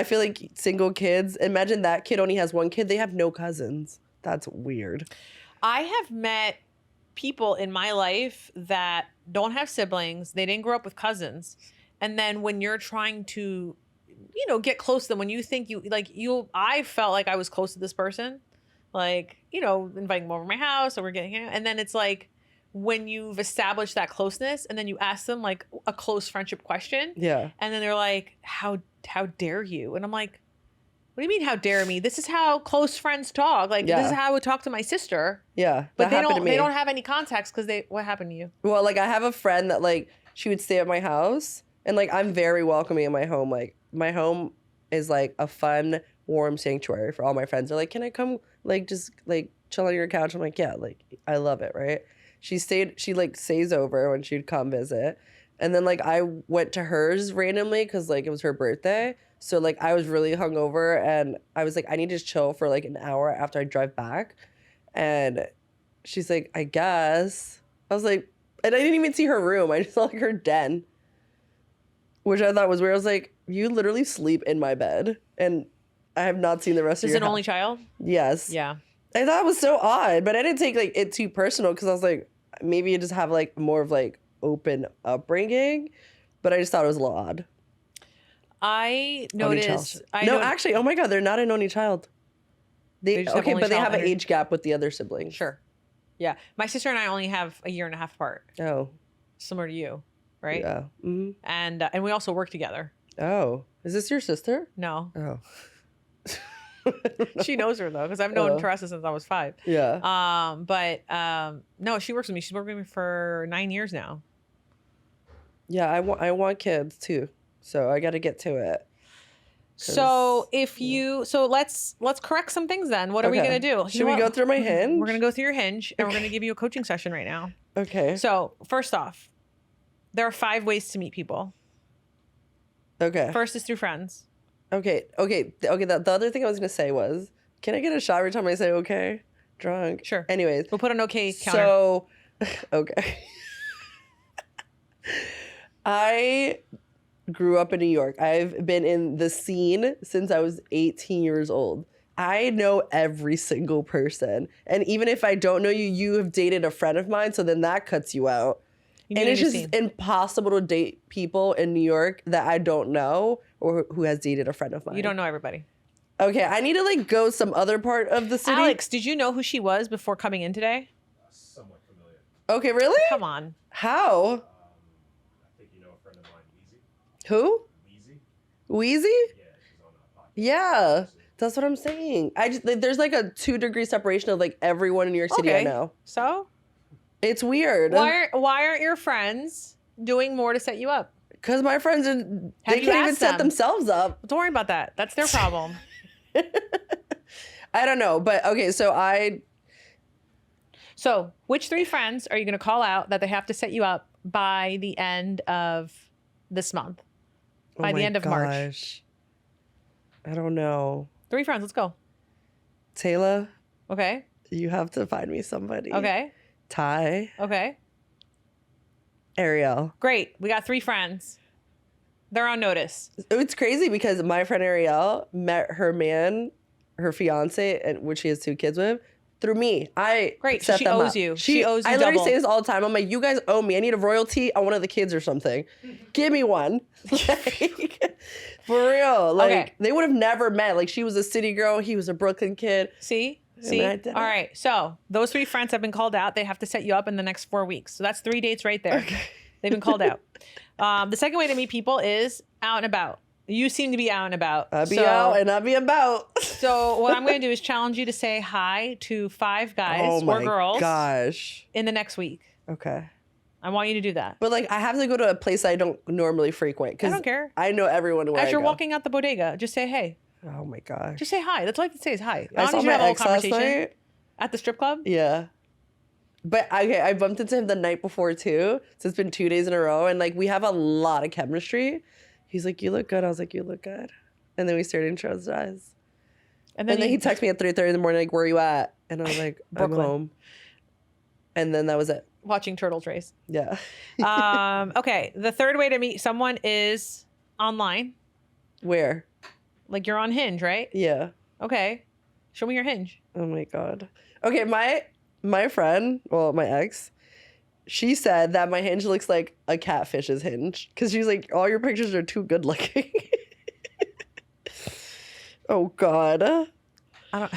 feel like single kids, imagine that kid only has 1 kid. They have no cousins. That's weird. I have met people in my life that don't have siblings. They didn't grow up with cousins. And then when you're trying to, get close to them, when you think I felt like I was close to this person, like, inviting them over to my house or we're getting, and then it's like when you've established that closeness and then you ask them like a close friendship question. Yeah. And then they're like, how dare you? And I'm like, what do you mean, how dare me? This is how close friends talk. Like, Yeah. this is how I would talk to my sister. Yeah. But that happened to me. they don't have any context because what happened to you? Well, like I have a friend that like she would stay at my house and like I'm very welcoming in my home. Like my home is like a fun, warm sanctuary for all my friends. They're like, can I come like just like chill on your couch? I'm like, yeah, like I love it, right? She like stays over when she'd come visit. And then like I went to hers randomly because like it was her birthday. So like I was really hungover and I was like, I need to chill for like an hour after I drive back. And she's like, I guess. I was like, and I didn't even see her room. I just saw like her den, which I thought was weird. I was like, you literally sleep in my bed. And I have not seen the rest of Is your an only child? Yes. Yeah. I thought it was so odd, but I didn't take like it too personal because I was like, maybe you just have like more of like open upbringing, but I just thought it was a little odd. I Only noticed. child. Actually, oh my God, they're not an only child. They just have only but they child have an energy. age gap with the other siblings. Sure. Yeah. My sister and I only have a year and a half apart, Oh. similar to you, right? Yeah. Mm-hmm. And we also work together. Oh, is this your sister? No. Oh. She knows her though, because I've known Oh. Teresa since I was 5. Yeah. No, she works with me. She's worked with me for 9 years now. Yeah, I want kids too, so I got to get to it. So let's correct some things then. What are we Okay. gonna do? Should we go through my Hinge? We're gonna go through your Hinge and we're gonna give you a coaching session right now. Okay. So first off, there are 5 ways to meet people. Okay. First is through friends. Okay. The other thing I was gonna say was, can I get a shot every time I say okay? Drunk. Sure. Anyways. We'll put an okay counter. So, okay. I grew up in New York. I've been in the scene since I was 18 years old. I know every single person. And even if I don't know you, you have dated a friend of mine, so then that cuts you out. You And need it's a just scene. impossible to date people in New York that I don't know or who has dated a friend of mine. You don't know everybody. Okay, I need to like go some other part of the city. Alex, did you know who she was before coming in today? Somewhat familiar. Okay, really? Come on. How? I think you know a friend of mine, Weezy. Who? Weezy? Wheezy? Yeah, she's on that podcast. Yeah, that's what I'm saying. There's like a 2-degree separation of like everyone in New York City Okay. I know. So It's weird. why aren't your friends doing more to set you up? Because my friends, Have they you can't even asked set them? themselves up. Don't worry about that. That's their problem. I don't know, but okay, So, which 3 friends are you going to call out that they have to set you up by the end of this month? By the end of March. I don't know. 3 friends. Let's go. Taylor, Okay. you have to find me somebody. Okay. Ty, Okay. Ariel. Great. We got 3 friends. They're on notice. It's crazy because my friend Ariel met her man, her fiance, and which she has 2 kids with, through me. Great, so set she them owes up. you. She owes you I literally double. say this all the time. I'm like, you guys owe me. I need a royalty on one of the kids or something. Give me one. Like, for real. Like Okay. they would have never met. Like she was a city girl. He was a Brooklyn kid. See? And See? I All did it. right. So, those 3 friends have been called out. They have to set you up in the next 4 weeks. So, that's 3 dates right there. They've been called out. The second way to meet people is out and about. You seem to be out and about. I'll be out and I'll be about. So what I'm going to do is challenge you to say hi to 5 guys Oh my or girls gosh. in the next week. Okay. I want you to do that. But like I have to go to a place I don't normally frequent I because don't care. I know everyone where As I you're go. walking out the bodega, just say hey. Oh my gosh. Just say hi. That's all I have to say is hi. I don't saw need you to my have a whole ex last conversation. night. At the strip club? Yeah. But okay, I bumped into him the night before too. So it's been 2 days in a row. And like we have a lot of chemistry. He's like, you look good. I was like, you look good. And then we started each other's eyes. And And then he texted me at 3:30 in the morning, like, where are you at? And I was like, I'm Brooklyn. home. And then that was it. watching turtles race. Yeah. Okay. The third way to meet someone is online. Where? Like you're on Hinge, right? Yeah. Okay. Show me your Hinge. Oh my God. Okay, my friend, well, my ex, she said that my Hinge looks like a catfish's Hinge. Because she's like, all your pictures are too good looking. Oh God. I don't.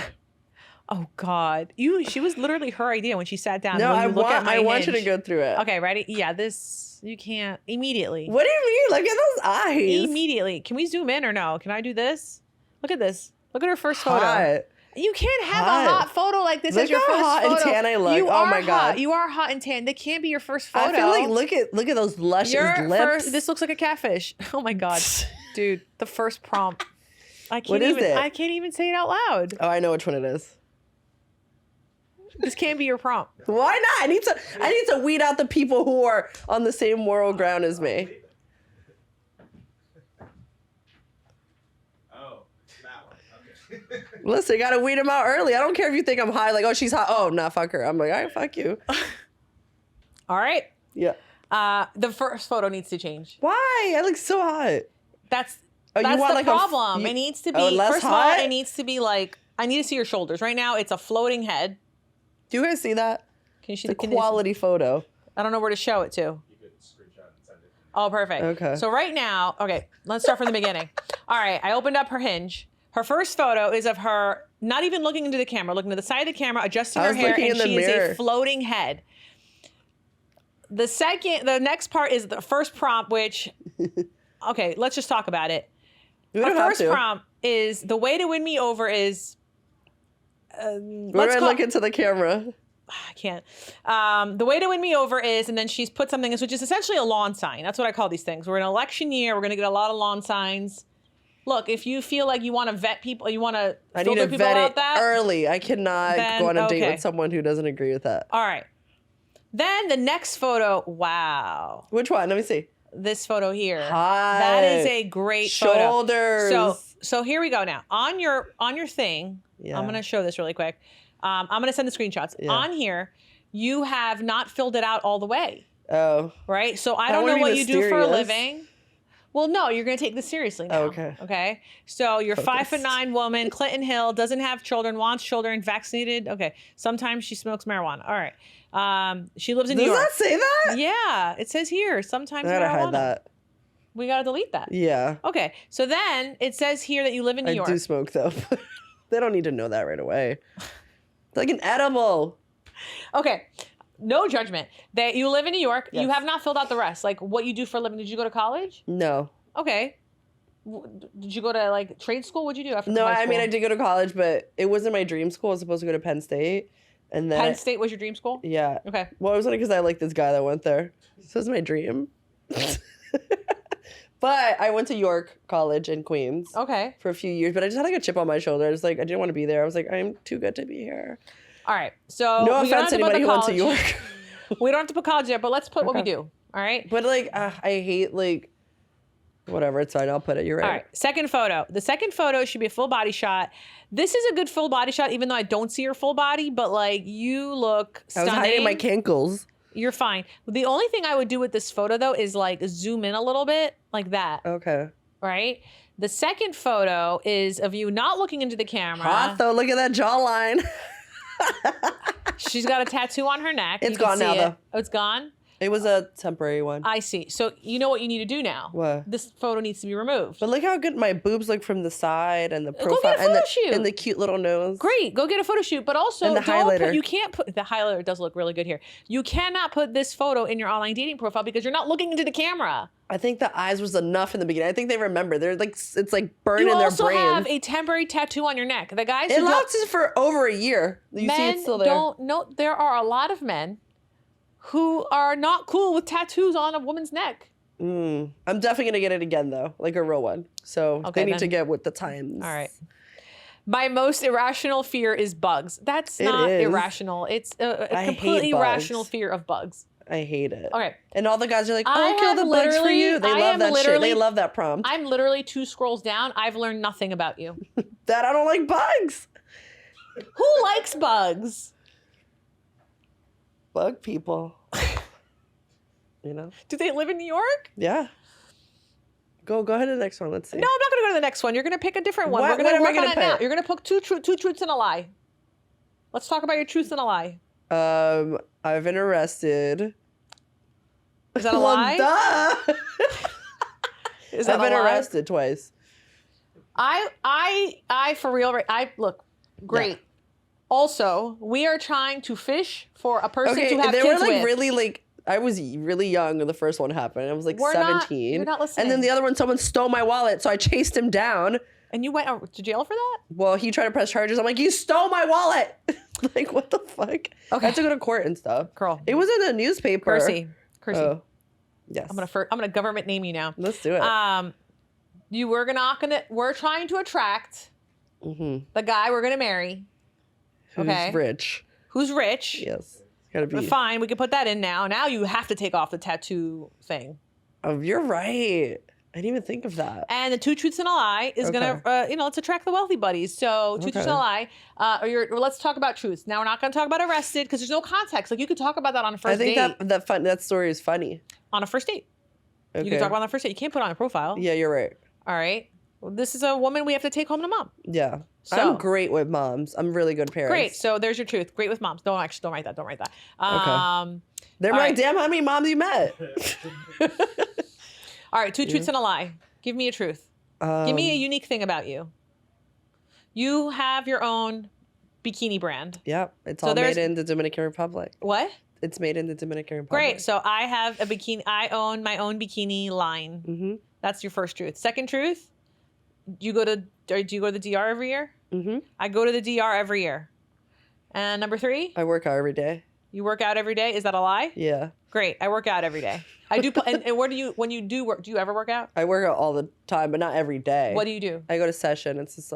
Oh God. She was literally her idea when she sat down. No, Will I you look at want my I want you to Hinge? go through it. Okay, ready? Yeah, this you can't immediately. What do you mean? Look at those eyes. Immediately. Can we zoom in or no? Can I do this? Look at this. Look at her first photo. Hot. You can't have Hot. a hot photo like this Look as your how first hot photo. and tan I look. You Oh are my God. hot. You are hot and tan. That can't be your first photo. I feel like look at those luscious Your lips. first, this looks like a catfish. Oh my God, dude! The first prompt. I can't What is even. it? I can't even say it out loud. Oh, I know which one it is. This can't be your prompt. Why not? I need to weed out the people who are on the same moral ground as me. Oh, that one. Okay. Listen, gotta weed them out early. I don't care if you think I'm high, like, oh, she's hot. Oh, nah, fuck her. I'm like, all right, fuck you. All right. Yeah. The first photo needs to change. Why? I look so hot. That's Oh, you that's want the like problem. It needs to be less first of all, hot? it needs to be like I need to see your shoulders. Right now, it's a floating head. Do you guys see that? Can you see The the condition? quality photo. I don't know where to show it to. You could screenshot and send it. Oh, perfect. Okay. So right now, okay, let's start from the beginning. All right, I opened up her Hinge. Her first photo is of her not even looking into the camera, looking to the side of the camera, adjusting I her was hair, looking and in the she is mirror. a floating head. The next part is the first prompt, which, okay, let's just talk about it. We Her don't have first to. prompt is the way to win me over is. Where do I look into the camera? I can't. The way to win me over is, and then she's put something, which is essentially a lawn sign. That's what I call these things. We're in an election year. We're going to get a lot of lawn signs. Look, if you feel like you want to vet people, you want to I need filter to people vet out it that. early. I cannot Then, go on a date okay. with someone who doesn't agree with that. All right. Then the next photo. Wow. Which one? Let me see. This photo here. Hot. That is a great Shoulders. photo. So here we go now. On your thing, Yeah. I'm going to show this really quick. I'm going to send the screenshots. Yeah. On here, you have not filled it out all the way. Oh. Right? So I I don't know wanna be what you do for a mysterious. living. Well, no, you're going to take this seriously now. Oh, okay. Okay. So you're Focused. 5'9" woman, Clinton Hill, doesn't have children, wants children, vaccinated. Okay. Sometimes she smokes marijuana. All right. She lives in New Does York. that say that? Yeah, it says here. Sometimes I gotta marijuana. hide that. We gotta delete that. Yeah. Okay. So then it says here that you live in New I York. do smoke though. They don't need to know that right away. It's like an edible. Okay. No judgment. That you live in New York. You Yes. have not filled out the rest. Like what you do for a living. Did you go to college? No. Okay. Did you go to like trade school? What'd you do after No, high I mean school? I did go to college, but it wasn't my dream school. I was supposed to go to Penn State. And then Penn State was your dream school? Yeah. Okay. Well, it was only because I like this guy that went there. This was my dream. But I went to York College in Queens Okay. for a few years, but I just had like a chip on my shoulder. I was like, I didn't want to be there. I was like, I'm too good to be here. All right. So No we don't offense have to put anybody the who went to college- York. We don't have to put college there, but let's put what we Okay. do. All right. But like, I hate like, whatever. It's fine. I'll put it. You're right. All right. Second photo. The second photo should be a full body shot. This is a good full body shot, even though I don't see your full body, but like you look I stunning. was hiding my cankles. You're fine. The only thing I would do with this photo though is like zoom in a little bit like that. Okay. Right? The second photo is of you not looking into the camera. Hot though. Look at that jawline. She's got a tattoo on her neck. It's You can gone see now, it. though. Oh, it's gone? It was a temporary one. I see. So you know what you need to do now. What? This photo needs to be removed. But look how good my boobs look from the side and the Go profile get a photo and, shoot. and the cute little nose. Great. Go get a photo shoot. But also, And the don't highlighter. you can't put, the highlighter does look really good here. You cannot put this photo in your online dating profile because you're not looking into the camera. I think the eyes was enough in the beginning. I think they remember. They're like, it's like burned You in their also brain. have a temporary tattoo on your neck. The guys It who don't, lasted for over a year. You see men it's still there. don't know, there are a lot of men who are not cool with tattoos on a woman's neck. I'm definitely gonna get it again though, like a real one. So Okay, they need then. to get with the times. All right. My most irrational fear is bugs. That's It not is. irrational. It's a I hate completely bugs. rational fear of bugs. I hate it. Okay. And all the guys are like, I "Oh, kill have the bugs for literally- you." They I love am that shit. literally- They love that prompt. I'm literally 2 scrolls down. I've learned nothing about you. That I don't like bugs. Who likes bugs? Bug people. You know? Do they live in New York? Yeah. Go ahead to the next one. Let's see. No, I'm not going to go to the next one. You're going to pick a different one. What- We're going what to am I work on gonna it now. pick? You're going to pick two truths and a lie. Let's talk about your truth and a lie. I've been arrested. Is that a Well, lie? duh. Is that I've been a lie? arrested twice. I for real. I look great. Yeah. Also, we are trying to fish for a person Okay, to have they kids were like with. really like I was really young when the first one happened. I was like We're not- 17. you're not And then listening. the other one, someone stole my wallet, so I chased him down. And you went to jail for that? Well, he tried to press charges. I'm like, you stole my wallet. Like, what the fuck? Okay. I had to go to court and stuff. Girl. It was in a newspaper. Kirsy. Oh, yes. I'm gonna government name you now. Let's do it. We're trying to attract the guy we're gonna marry. Who's okay. rich? Who's rich? Yes. It's gotta be. Fine, we can put that in now. Now you have to take off the tattoo thing. Oh, you're right. I didn't even think of that. And the 2 truths and a lie is gonna, let's attract the wealthy buddies. So 2 truths and a lie. Let's talk about truths. Now we're not gonna talk about arrested because there's no context. Like you could talk about that on a first I think date. that story is funny. On a first date. Okay. You can talk about it on a first date. You can't put it on a profile. Yeah, you're right. All right. Well, this is a woman we have to take home to mom. Yeah. So- I'm great with moms. I'm really good parents. Great. So there's your truth. Great with moms. Don't write that. Don't write that. They're all like, right. damn, how many moms you met? All right. 2 truths and a lie. Give me a truth. Give me a unique thing about you. You have your own bikini brand. Yep. It's So all there's- made in the Dominican Republic. What? It's made in the Dominican Republic. Great. So I have a bikini. I own my own bikini line. Mm-hmm. That's your first truth. Second truth. Do you go to the DR every year? Mm-hmm. I go to the DR every year. And number 3, I work out every day. you work out every day. Is that a lie? Yeah. Great. I work out every day. I do. And where do you, when you do work, do you ever work out? I work out all the time, but not every day. What do you do? I go to Session. It's this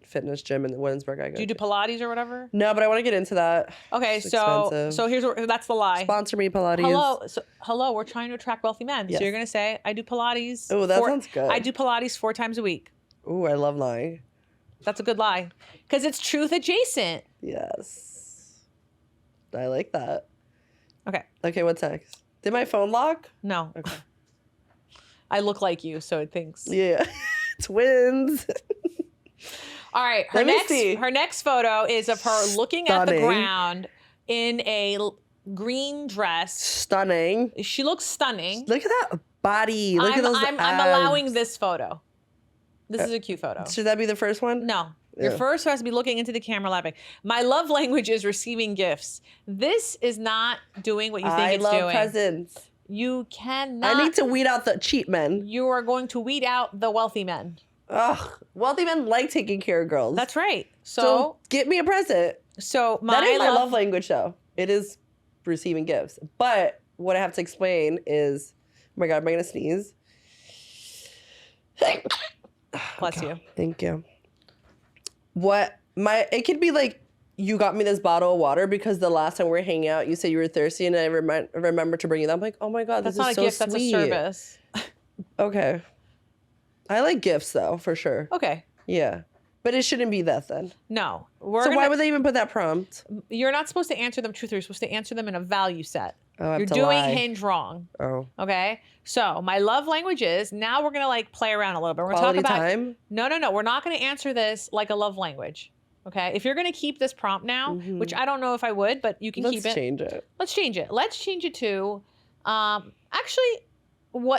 fitness gym in Williamsburg. I go Do you do to. Pilates or whatever? No, but I want to get into that. Okay, It's so expensive. here's what, that's the lie. Sponsor me, Pilates. Hello, we're trying to attract wealthy men. Yes. So you're gonna say I do Pilates. Oh, that sounds good. I do Pilates 4 times a week. Ooh, I love lying. That's a good lie because it's truth adjacent. Yes. I like that. Okay, Okay, what's next? Did my phone lock? no. Okay. I look like you, so it thinks. Yeah. Twins. All right. Let me see. Her next photo is of her looking at the Stunning. ground in a green dress. Stunning. She looks stunning. Look at that body. Look at those I'm abs. allowing this photo. This is a cute photo. Should that be the first one? No. Your first has to be looking into the camera laughing. My love language is receiving gifts. This is not doing what you think it's doing. I love presents. You cannot. I need to weed out the cheap men. You are going to weed out the wealthy men. Ugh. Wealthy men like taking care of girls. That's right. So get me a present. So that is my love language, though. It is receiving gifts. But what I have to explain is, oh my God, am I going to sneeze? Bless you. Thank you. It could be like, you got me this bottle of water because the last time we were hanging out, you said you were thirsty, and I remember to bring you that. I'm like, oh my God, that's this not is a so gift. sweet. That's a service. Okay. I like gifts, though, for sure. Okay. Yeah. But it shouldn't be that then. No. Why would they even put that prompt? You're not supposed to answer them truthfully. You're supposed to answer them in a value set. Oh, I have You're to doing lie. Hinge wrong. Oh. Okay. So my love language is, now we're going to like play around a little bit. We're going Quality to talk about time? No. We're not going to answer this like a love language. Okay. If you're going to keep this prompt now, which I don't know if I would, but you can keep it. Let's change it. Let's change it. Let's change it to, actually,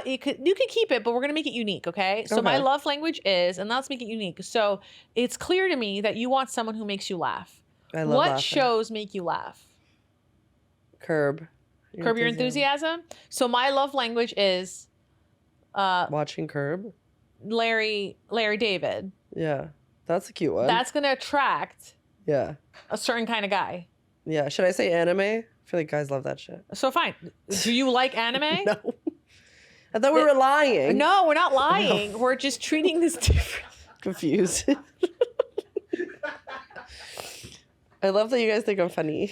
you can keep it, but we're going to make it unique. Okay. So my love language is, and let's make it unique. So it's clear to me that you want someone who makes you laugh. I love What laughing. shows make you laugh? Curb Your enthusiasm. So my love language is watching Curb. Larry David. Yeah. That's a cute one. That's going to attract yeah. a certain kind of guy. Yeah. Should I say anime? I feel like guys love that shit. So fine. Do you like anime? No. I thought we were lying. No, we're not lying. We're just treating this differently. Confused. I love that you guys think I'm funny.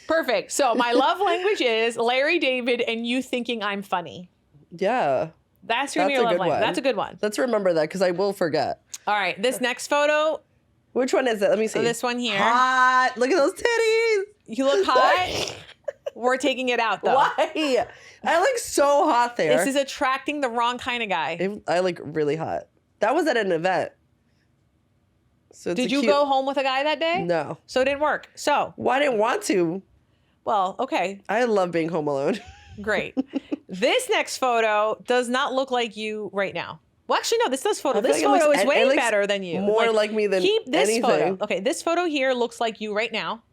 Perfect. So my love language is Larry David and you thinking I'm funny. Yeah. That's going to be your love language. That's a good one. Let's remember that because I will forget. All right. This next photo. Which one is it? Let me see. This one here. Hot. Look at those titties. You look hot. We're taking it out though. Why? I look so hot there. This is attracting the wrong kind of guy. I look really hot. That was at an event. So Did you go home with a guy that day? No. So it didn't work. So. Well, I didn't want to. Well, okay. I love being home alone. Great. This next photo does not look like you right now. Well, actually, no, this does photo. This photo is way better than you. More like me than keep this anything. photo. Okay, this photo here looks like you right now.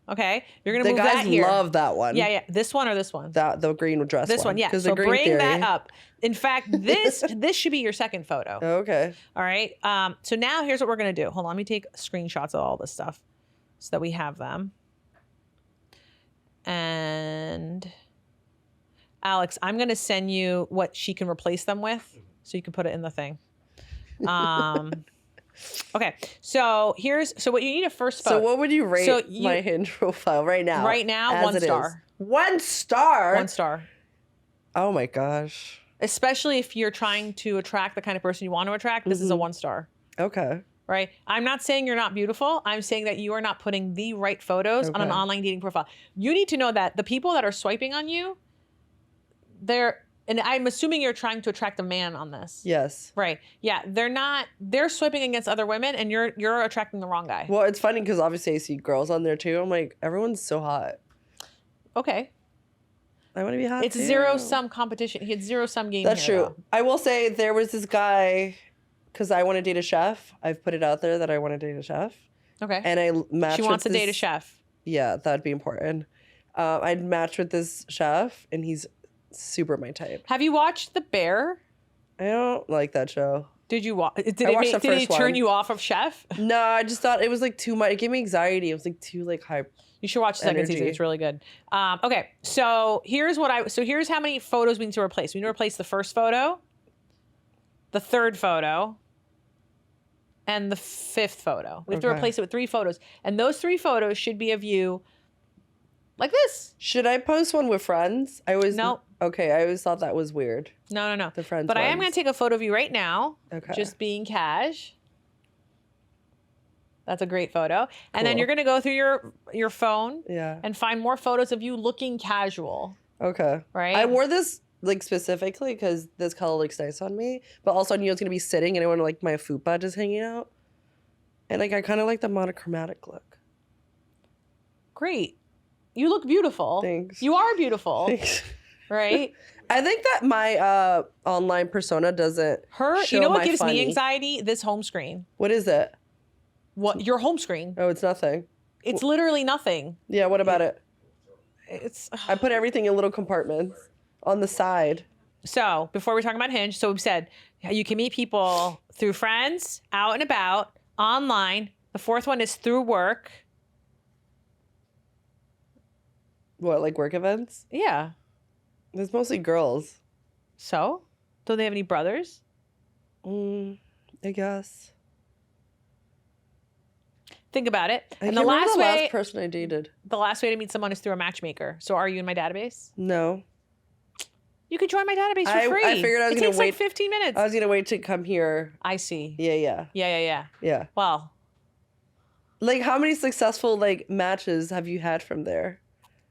Okay, you're gonna move that here. The guys love that one. Yeah. This one or this one? The green dress. This one, yeah. So bring that up. In fact, this should be your second photo. Okay. All right. So now here's what we're gonna do. Hold on, let me take screenshots of all this stuff so that we have them. And Alex, I'm gonna send you what she can replace them with, so you can put it in the thing. Okay, so what you need a first photo. So what would you rate my Hinge profile right now? Right now, 1 star. 1 star? 1 star. Oh my gosh. Especially if you're trying to attract the kind of person you want to attract, this is a 1 star. Okay. Right? I'm not saying you're not beautiful. I'm saying that you are not putting the right photos on an online dating profile. You need to know that the people that are swiping on you, and I'm assuming you're trying to attract a man on this. Yes. Right. Yeah. They're swiping against other women and you're attracting the wrong guy. Well, it's funny because obviously I see girls on there too. I'm like, everyone's so hot. Okay. I want to be hot It's too. zero-sum competition. He had zero-sum game That's here, true. though. I will say there was this guy, because I want to date a chef. I've put it out there that I want to date a chef. Okay. And I matched She wants to with date a chef. Yeah, that'd be important. I'd match with this chef and he's super my type. Have you watched The Bear? I don't like that show. Did you watch? Did watched the it first turn one. you off of Chef? No, I just thought it was like too much. It gave me anxiety. It was like too like high. You should watch the second season. It's really good. Okay, so here's how many photos we need to replace. We need to replace the first photo, the third photo, and the fifth photo. We have to replace it with 3 photos, and those 3 photos should be of you like this. Should I post one with friends? No. Okay, I always thought that was weird. No. The friends. But I am ones. going to take a photo of you right now. Okay. Just being cash. That's a great photo. And then Cool. you're going to go through your phone Yeah. and find more photos of you looking casual. Okay. Right? I wore this like specifically because this color looks nice on me, but also I knew I was gonna be sitting and I want like my fupa just hanging out, and like I kind of like the monochromatic look. Great. You look beautiful. Thanks. You are beautiful. Thanks. Right? I think that my online persona doesn't show you know what my gives funny. me anxiety? This home screen. What is it? What your home screen? Oh, it's nothing. It's literally nothing. Yeah, what about it? It's I put everything in little compartments on the side. So before we're talking about Hinge, so we've said you can meet people through friends, out and about, online. The fourth one is through work. What, like work events? Yeah. There's mostly girls. So? Don't they have any brothers? I guess. Think about it. I And can't the remember last the way last person I dated. the last way to meet someone is through a matchmaker. So are you in my database? No. You could join my database for free. I figured I was it gonna takes wait. like 15 minutes. I was gonna wait to come here. I see. Yeah. Yeah. Well, Like, how many successful like matches have you had from there?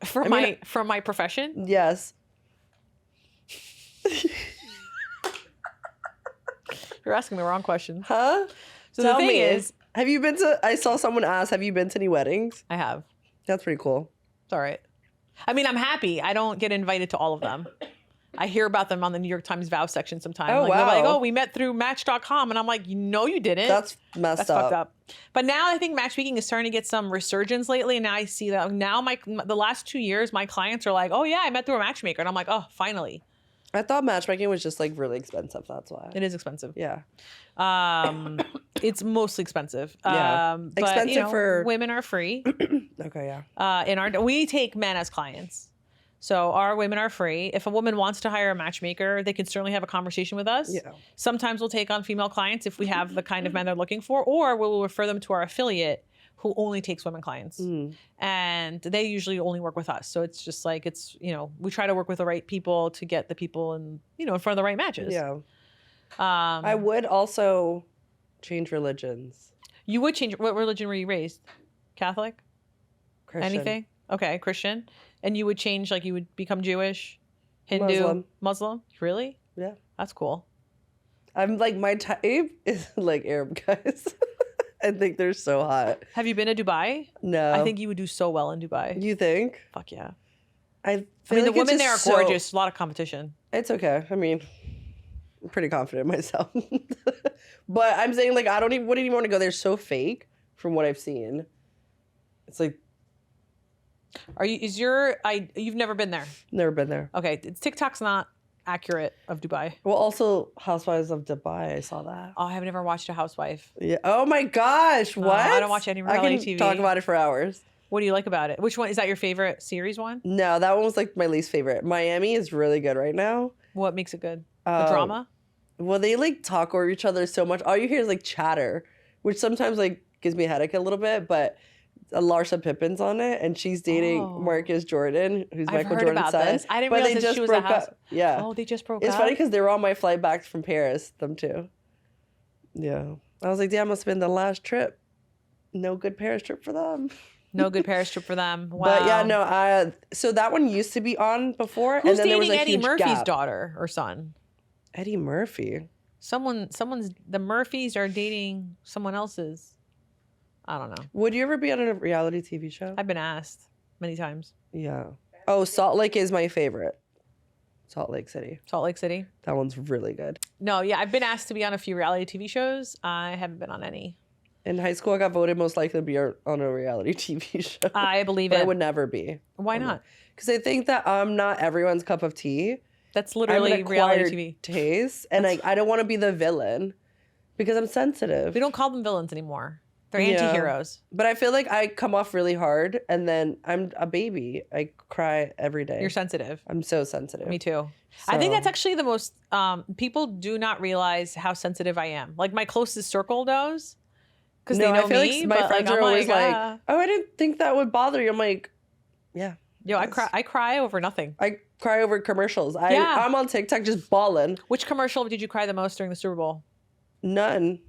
from my profession, Yes. you're asking the wrong question. Huh? So Tell the thing me, is, have you been to? I saw someone ask, "Have you been to any weddings?" I have. That's pretty cool. It's all right. I mean, I'm happy. I don't get invited to all of them. I hear about them on the New York Times vow section sometimes. Oh, like, they're like, wow. oh, we met through Match.com. And I'm like, no, you didn't. That's messed That's fucked up. But now I think matchmaking is starting to get some resurgence lately. And now I see that now the last 2 years, my clients are like, oh, yeah, I met through a matchmaker. And I'm like, oh, finally. I thought matchmaking was just like really expensive. That's why. It is expensive. Yeah. It's mostly expensive. Yeah. But, Expensive for women are free. Okay. Yeah. We take men as clients. So our women are free. If a woman wants to hire a matchmaker, they can certainly have a conversation with us. Yeah. Sometimes we'll take on female clients if we have the kind of men they're looking for, or we'll refer them to our affiliate who only takes women clients. And they usually only work with us. So it's just like, we try to work with the right people to get the people in front of the right matches. Yeah. I would also change religions. You would change. What religion were you raised? Catholic? Christian. Anything? Okay, Christian. And you would change, like you would become Jewish, Hindu, Muslim? Really? Yeah. That's cool. I'm like, my type is like Arab guys. I think they're so hot. Have you been to Dubai? No. I think you would do so well in Dubai. You think? Fuck yeah. I mean, like the women there are so gorgeous. A lot of competition. It's okay. I mean, I'm pretty confident in myself. But I'm saying, like, wouldn't even want to go there. So fake from what I've seen. It's like, you've never been there? never been there. Okay, TikTok's not accurate of Dubai. Well, also Housewives of Dubai. I saw that. Oh, I have never watched a housewife. Yeah. Oh my gosh. What? I don't watch any reality I can TV. talk about it for hours. What do you like about it? Which one is that your favorite series one? No, that one was like my least favorite. Miami is really good right now. What makes it good? The drama? Well, they like talk over each other so much. All you hear is like chatter, which sometimes like gives me a headache a little bit, but Larsa Pippen's on it, and she's dating Marcus Jordan, who's I've Michael heard Jordan's about son. this. I didn't but realize they that just she was broke a house. up. Yeah. Oh, they just broke It's up? funny because they were on my flight back from Paris, them two. Yeah. I was like, damn, must have been the last trip. No good Paris trip for them. No good Paris trip for them. Wow. But yeah, no, so that one used to be on before. Who's and then there was dating a Eddie huge Murphy's gap. daughter or son? Eddie Murphy. The Murphys are dating someone else's. I don't know. Would you ever be on a reality TV show? I've been asked many times. Yeah. Oh, Salt Lake is my favorite. Salt Lake City. Salt Lake City? That one's really good. No, yeah, I've been asked to be on a few reality TV shows. I haven't been on any. In high school, I got voted most likely to be on a reality TV show. I believe but it. I would never be. Why not? Because I think that I'm not everyone's cup of tea. That's I literally have an reality acquired TV. taste, and I don't want to be the villain because I'm sensitive. We don't call them villains anymore. They're Yeah. anti-heroes. But I feel like I come off really hard, and then I'm a baby. I cry every day. You're sensitive. I'm so sensitive. Me too. I think So- that's actually the most, people do not realize how sensitive I am. Like my closest circle knows. Because they know I feel me, like my but, friends like, are I'm always like, ah. "Oh, I didn't think that would bother you." I'm like, "Yeah." Yo, I cry over nothing. I cry over commercials. Yeah. I'm on TikTok just bawling. Which commercial did you cry the most during the Super Bowl? None.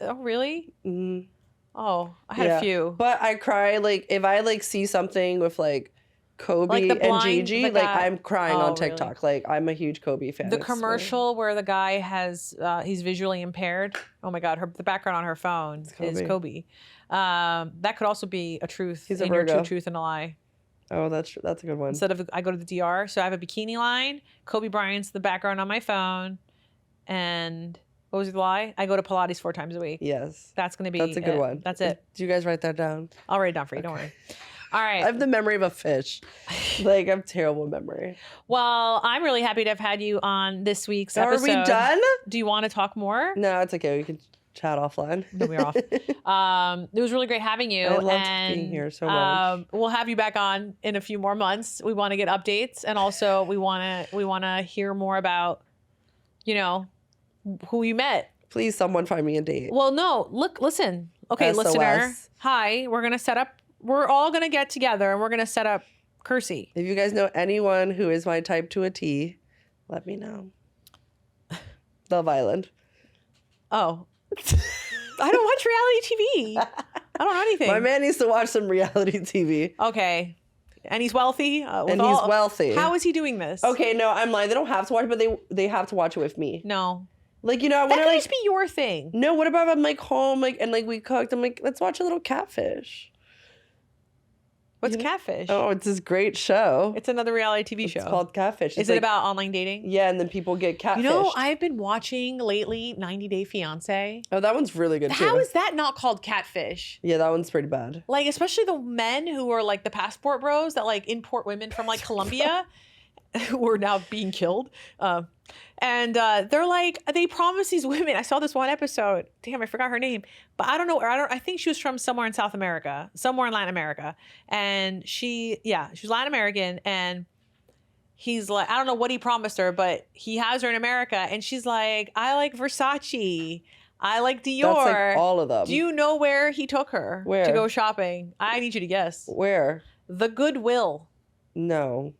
Oh, really? Mm-hmm. Oh, I had Yeah. a few. But I cry like if I like see something with like Kobe Like the and blind- Gigi, the like guy- I'm crying Oh, on TikTok. really? Like I'm a huge Kobe fan. The It's commercial where the guy has he's visually impaired. Oh my God, the background on her phone is Kobe. That could also be a truth He's a in your Virgo. True Truth and a Lie. Oh, that's a good one. Instead of I go to the DR, so I have a bikini line. Kobe Bryant's the background on my phone, and what was the lie? I go to Pilates 4 times a week. Yes. That's gonna be. That's a good one. That's it. Do you guys write that down? I'll write it down for you. Don't worry. All right. I have the memory of a fish. Like I have terrible memory. Well, I'm really happy to have had you on this week's Are episode. we done? Do you want to talk more? No, it's okay. We can chat offline. No, we're off. It was really great having you. I loved being here so much. We'll have you back on in a few more months. We want to get updates, and also we want to hear more about, who you met. Please, someone find me a date. Well, no, listen. Okay, SOS. listener. Hi, we're all gonna get together and we're gonna set up Kirsy. If you guys know anyone who is my type to a T, let me know. Love Island. Oh. I don't watch reality TV. I don't know anything. My man needs to watch some reality TV. Okay. And he's wealthy. And he's wealthy. How is he doing this? Okay, no, I'm lying. They don't have to watch it, but they have to watch it with me. No. Like, I That want could to just be your thing. No, what about if I'm like home, and we cooked? I'm like, let's watch a little Catfish. What's Catfish? Oh, it's this great show. It's another reality TV show. It's called Catfish. Is it about online dating? Yeah, and then people get catfished. I've been watching lately 90 Day Fiancé. Oh, that one's really good too. How is that not called Catfish? Yeah, that one's pretty bad. Like, especially the men who are like the passport bros that like import women from like Colombia who are now being killed. And they're like, they promise these women. I saw this one episode. Damn, I forgot her name. But I don't know. I think she was from somewhere in South America, somewhere in Latin America. And she was Latin American. And he's like, I don't know what he promised her, but he has her in America. And she's like, I like Versace. I like Dior. That's like all of them. Do you know where he took her Where? to go shopping? I need you to guess. Where? The Goodwill. No.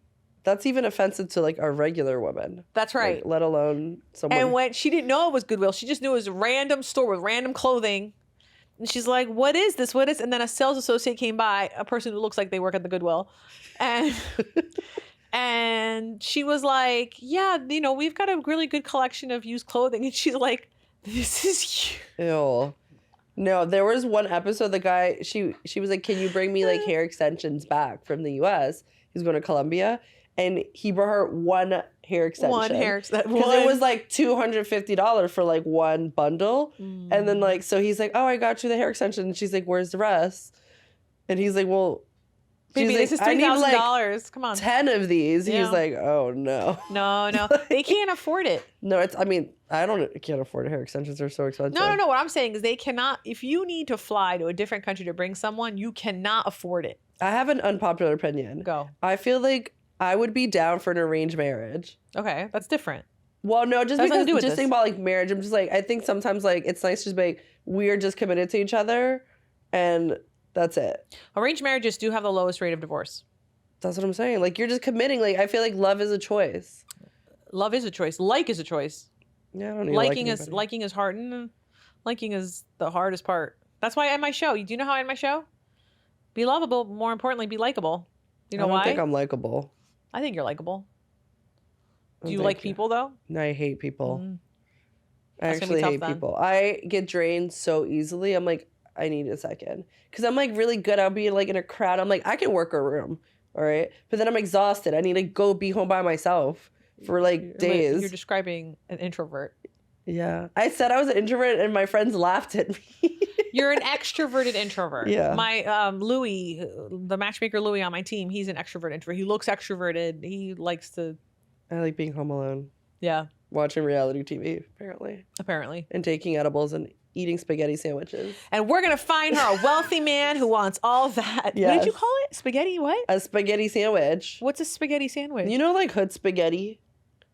That's even offensive to like a regular woman. That's right. Like, let alone someone. And when she didn't know it was Goodwill, she just knew it was a random store with random clothing. And she's like, what is this? What is? And then a sales associate came by, a person who looks like they work at the Goodwill. And and she was like, yeah, we've got a really good collection of used clothing. And she's like, this is you. Ew. No, there was one episode, the guy, she was like, can you bring me like hair extensions back from the US? He's going to Colombia. And he brought her one hair extension. One hair extension. Because it was like $250 for like one bundle. And then like, so he's like, oh, I got you the hair extension. And she's like, where's the rest? And he's like, well, baby, this is I need $3,000. Like Come on. 10 of these. Yeah. He's like, oh no. No. They can't afford it. No, I can't afford hair extensions. They're so expensive. No. What I'm saying is they cannot, if you need to fly to a different country to bring someone, you cannot afford it. I have an unpopular opinion. Go. I feel like I would be down for an arranged marriage. Okay, that's different. Well, no, just That's nothing because to do with just this. thinking about like marriage, I'm just like, I think sometimes like it's nice to just be like, we're just committed to each other and that's it. Arranged marriages do have the lowest rate of divorce. That's what I'm saying. Like you're just committing. Like I feel like love is a choice. Love is a choice. Like is a choice. Yeah, I don't need Liking is hard. Liking is the hardest part. That's why I end my show. Do you know how I end my show? Be lovable, but more importantly, be likable. Do you know why? I don't think I'm likable. I think you're likable. Do you Thank like people though? No, I hate people. I That's gonna be actually tough hate then. people. I get drained so easily. I'm like, I need a second. Because I'm like really good. I'll be like in a crowd. I'm like, I can work a room. All right. But then I'm exhausted. I need to go be home by myself for like days. You're describing an introvert. Yeah. I said I was an introvert and my friends laughed at me. You're an extroverted introvert. Yeah. My Louis, the matchmaker Louis on my team, he's an extrovert introvert. He looks extroverted. He likes to. I like being home alone, Yeah, watching reality TV, apparently. and taking edibles and eating spaghetti sandwiches. And we're gonna find her a wealthy man who wants all that. What Yes. did you call it? Spaghetti? What? A spaghetti sandwich. What's a spaghetti sandwich? You know, like hood spaghetti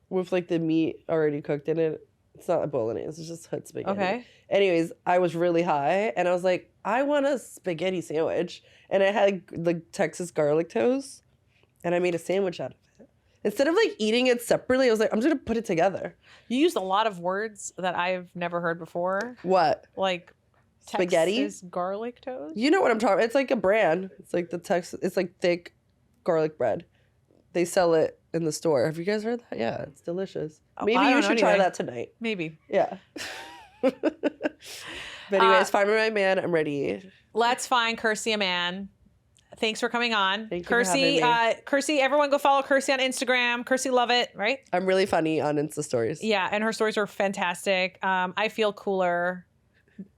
with like the meat already cooked in it? It's not a bolognese, it's just hood spaghetti. Okay. Anyways, I was really high and I was like, I want a spaghetti sandwich. And I had like Texas garlic toast and I made a sandwich out of it. Instead of like eating it separately, I was like, I'm just gonna put it together. You used a lot of words that I've never heard before, What? like Spaghetti? Texas garlic toast. You know what I'm talking about. It's like a brand. It's like the Texas, it's like thick garlic bread. They sell it in the store. Have you guys heard that? Yeah, it's delicious. Maybe I you don't know should try anything. that tonight. Maybe. Yeah. But anyways, find me my man. I'm ready. Let's find Kirsy a man. Thanks for coming on. Thank you for Kirsy, having me. Kirsy, everyone go follow Kirsy on Instagram. Kirsy Lovett, right? I'm really funny on Insta stories. Yeah, and her stories are fantastic. I feel cooler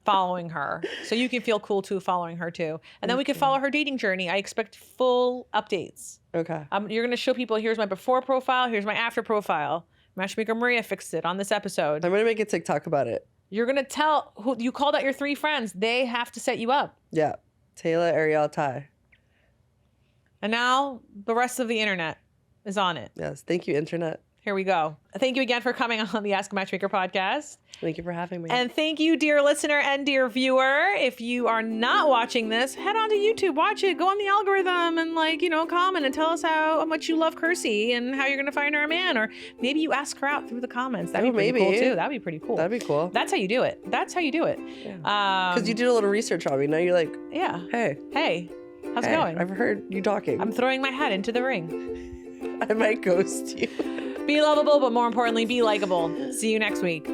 following her. So you can feel cool too following her too. And then we can follow her dating journey. I expect full updates. Okay. You're going to show people, here's my before profile, here's my after profile. Matchmaker Maria fixed it on this episode. I'm going to make a TikTok about it. You're going to tell who you called out your 3 friends. They have to set you up. Yeah. Taylor, Ariel, Ty. And now the rest of the internet is on it. Yes. Thank you, internet. Here we go. Thank you again for coming on the Ask a Matchmaker podcast. Thank you for having me. And thank you, dear listener and dear viewer. If you are not watching this, head on to YouTube, watch it, go on the algorithm and comment and tell us how much you love Kirsy and how you're going to find her a man. Or maybe you ask her out through the comments. That'd be pretty cool too. That'd be pretty cool. That'd be cool. That's how you do it. That's how you do it. Because you did a little research on me. Now you're like, yeah. Hey, how's it going? I've heard you talking. I'm throwing my hat into the ring. I might ghost you. Be lovable, but more importantly, be likable. See you next week.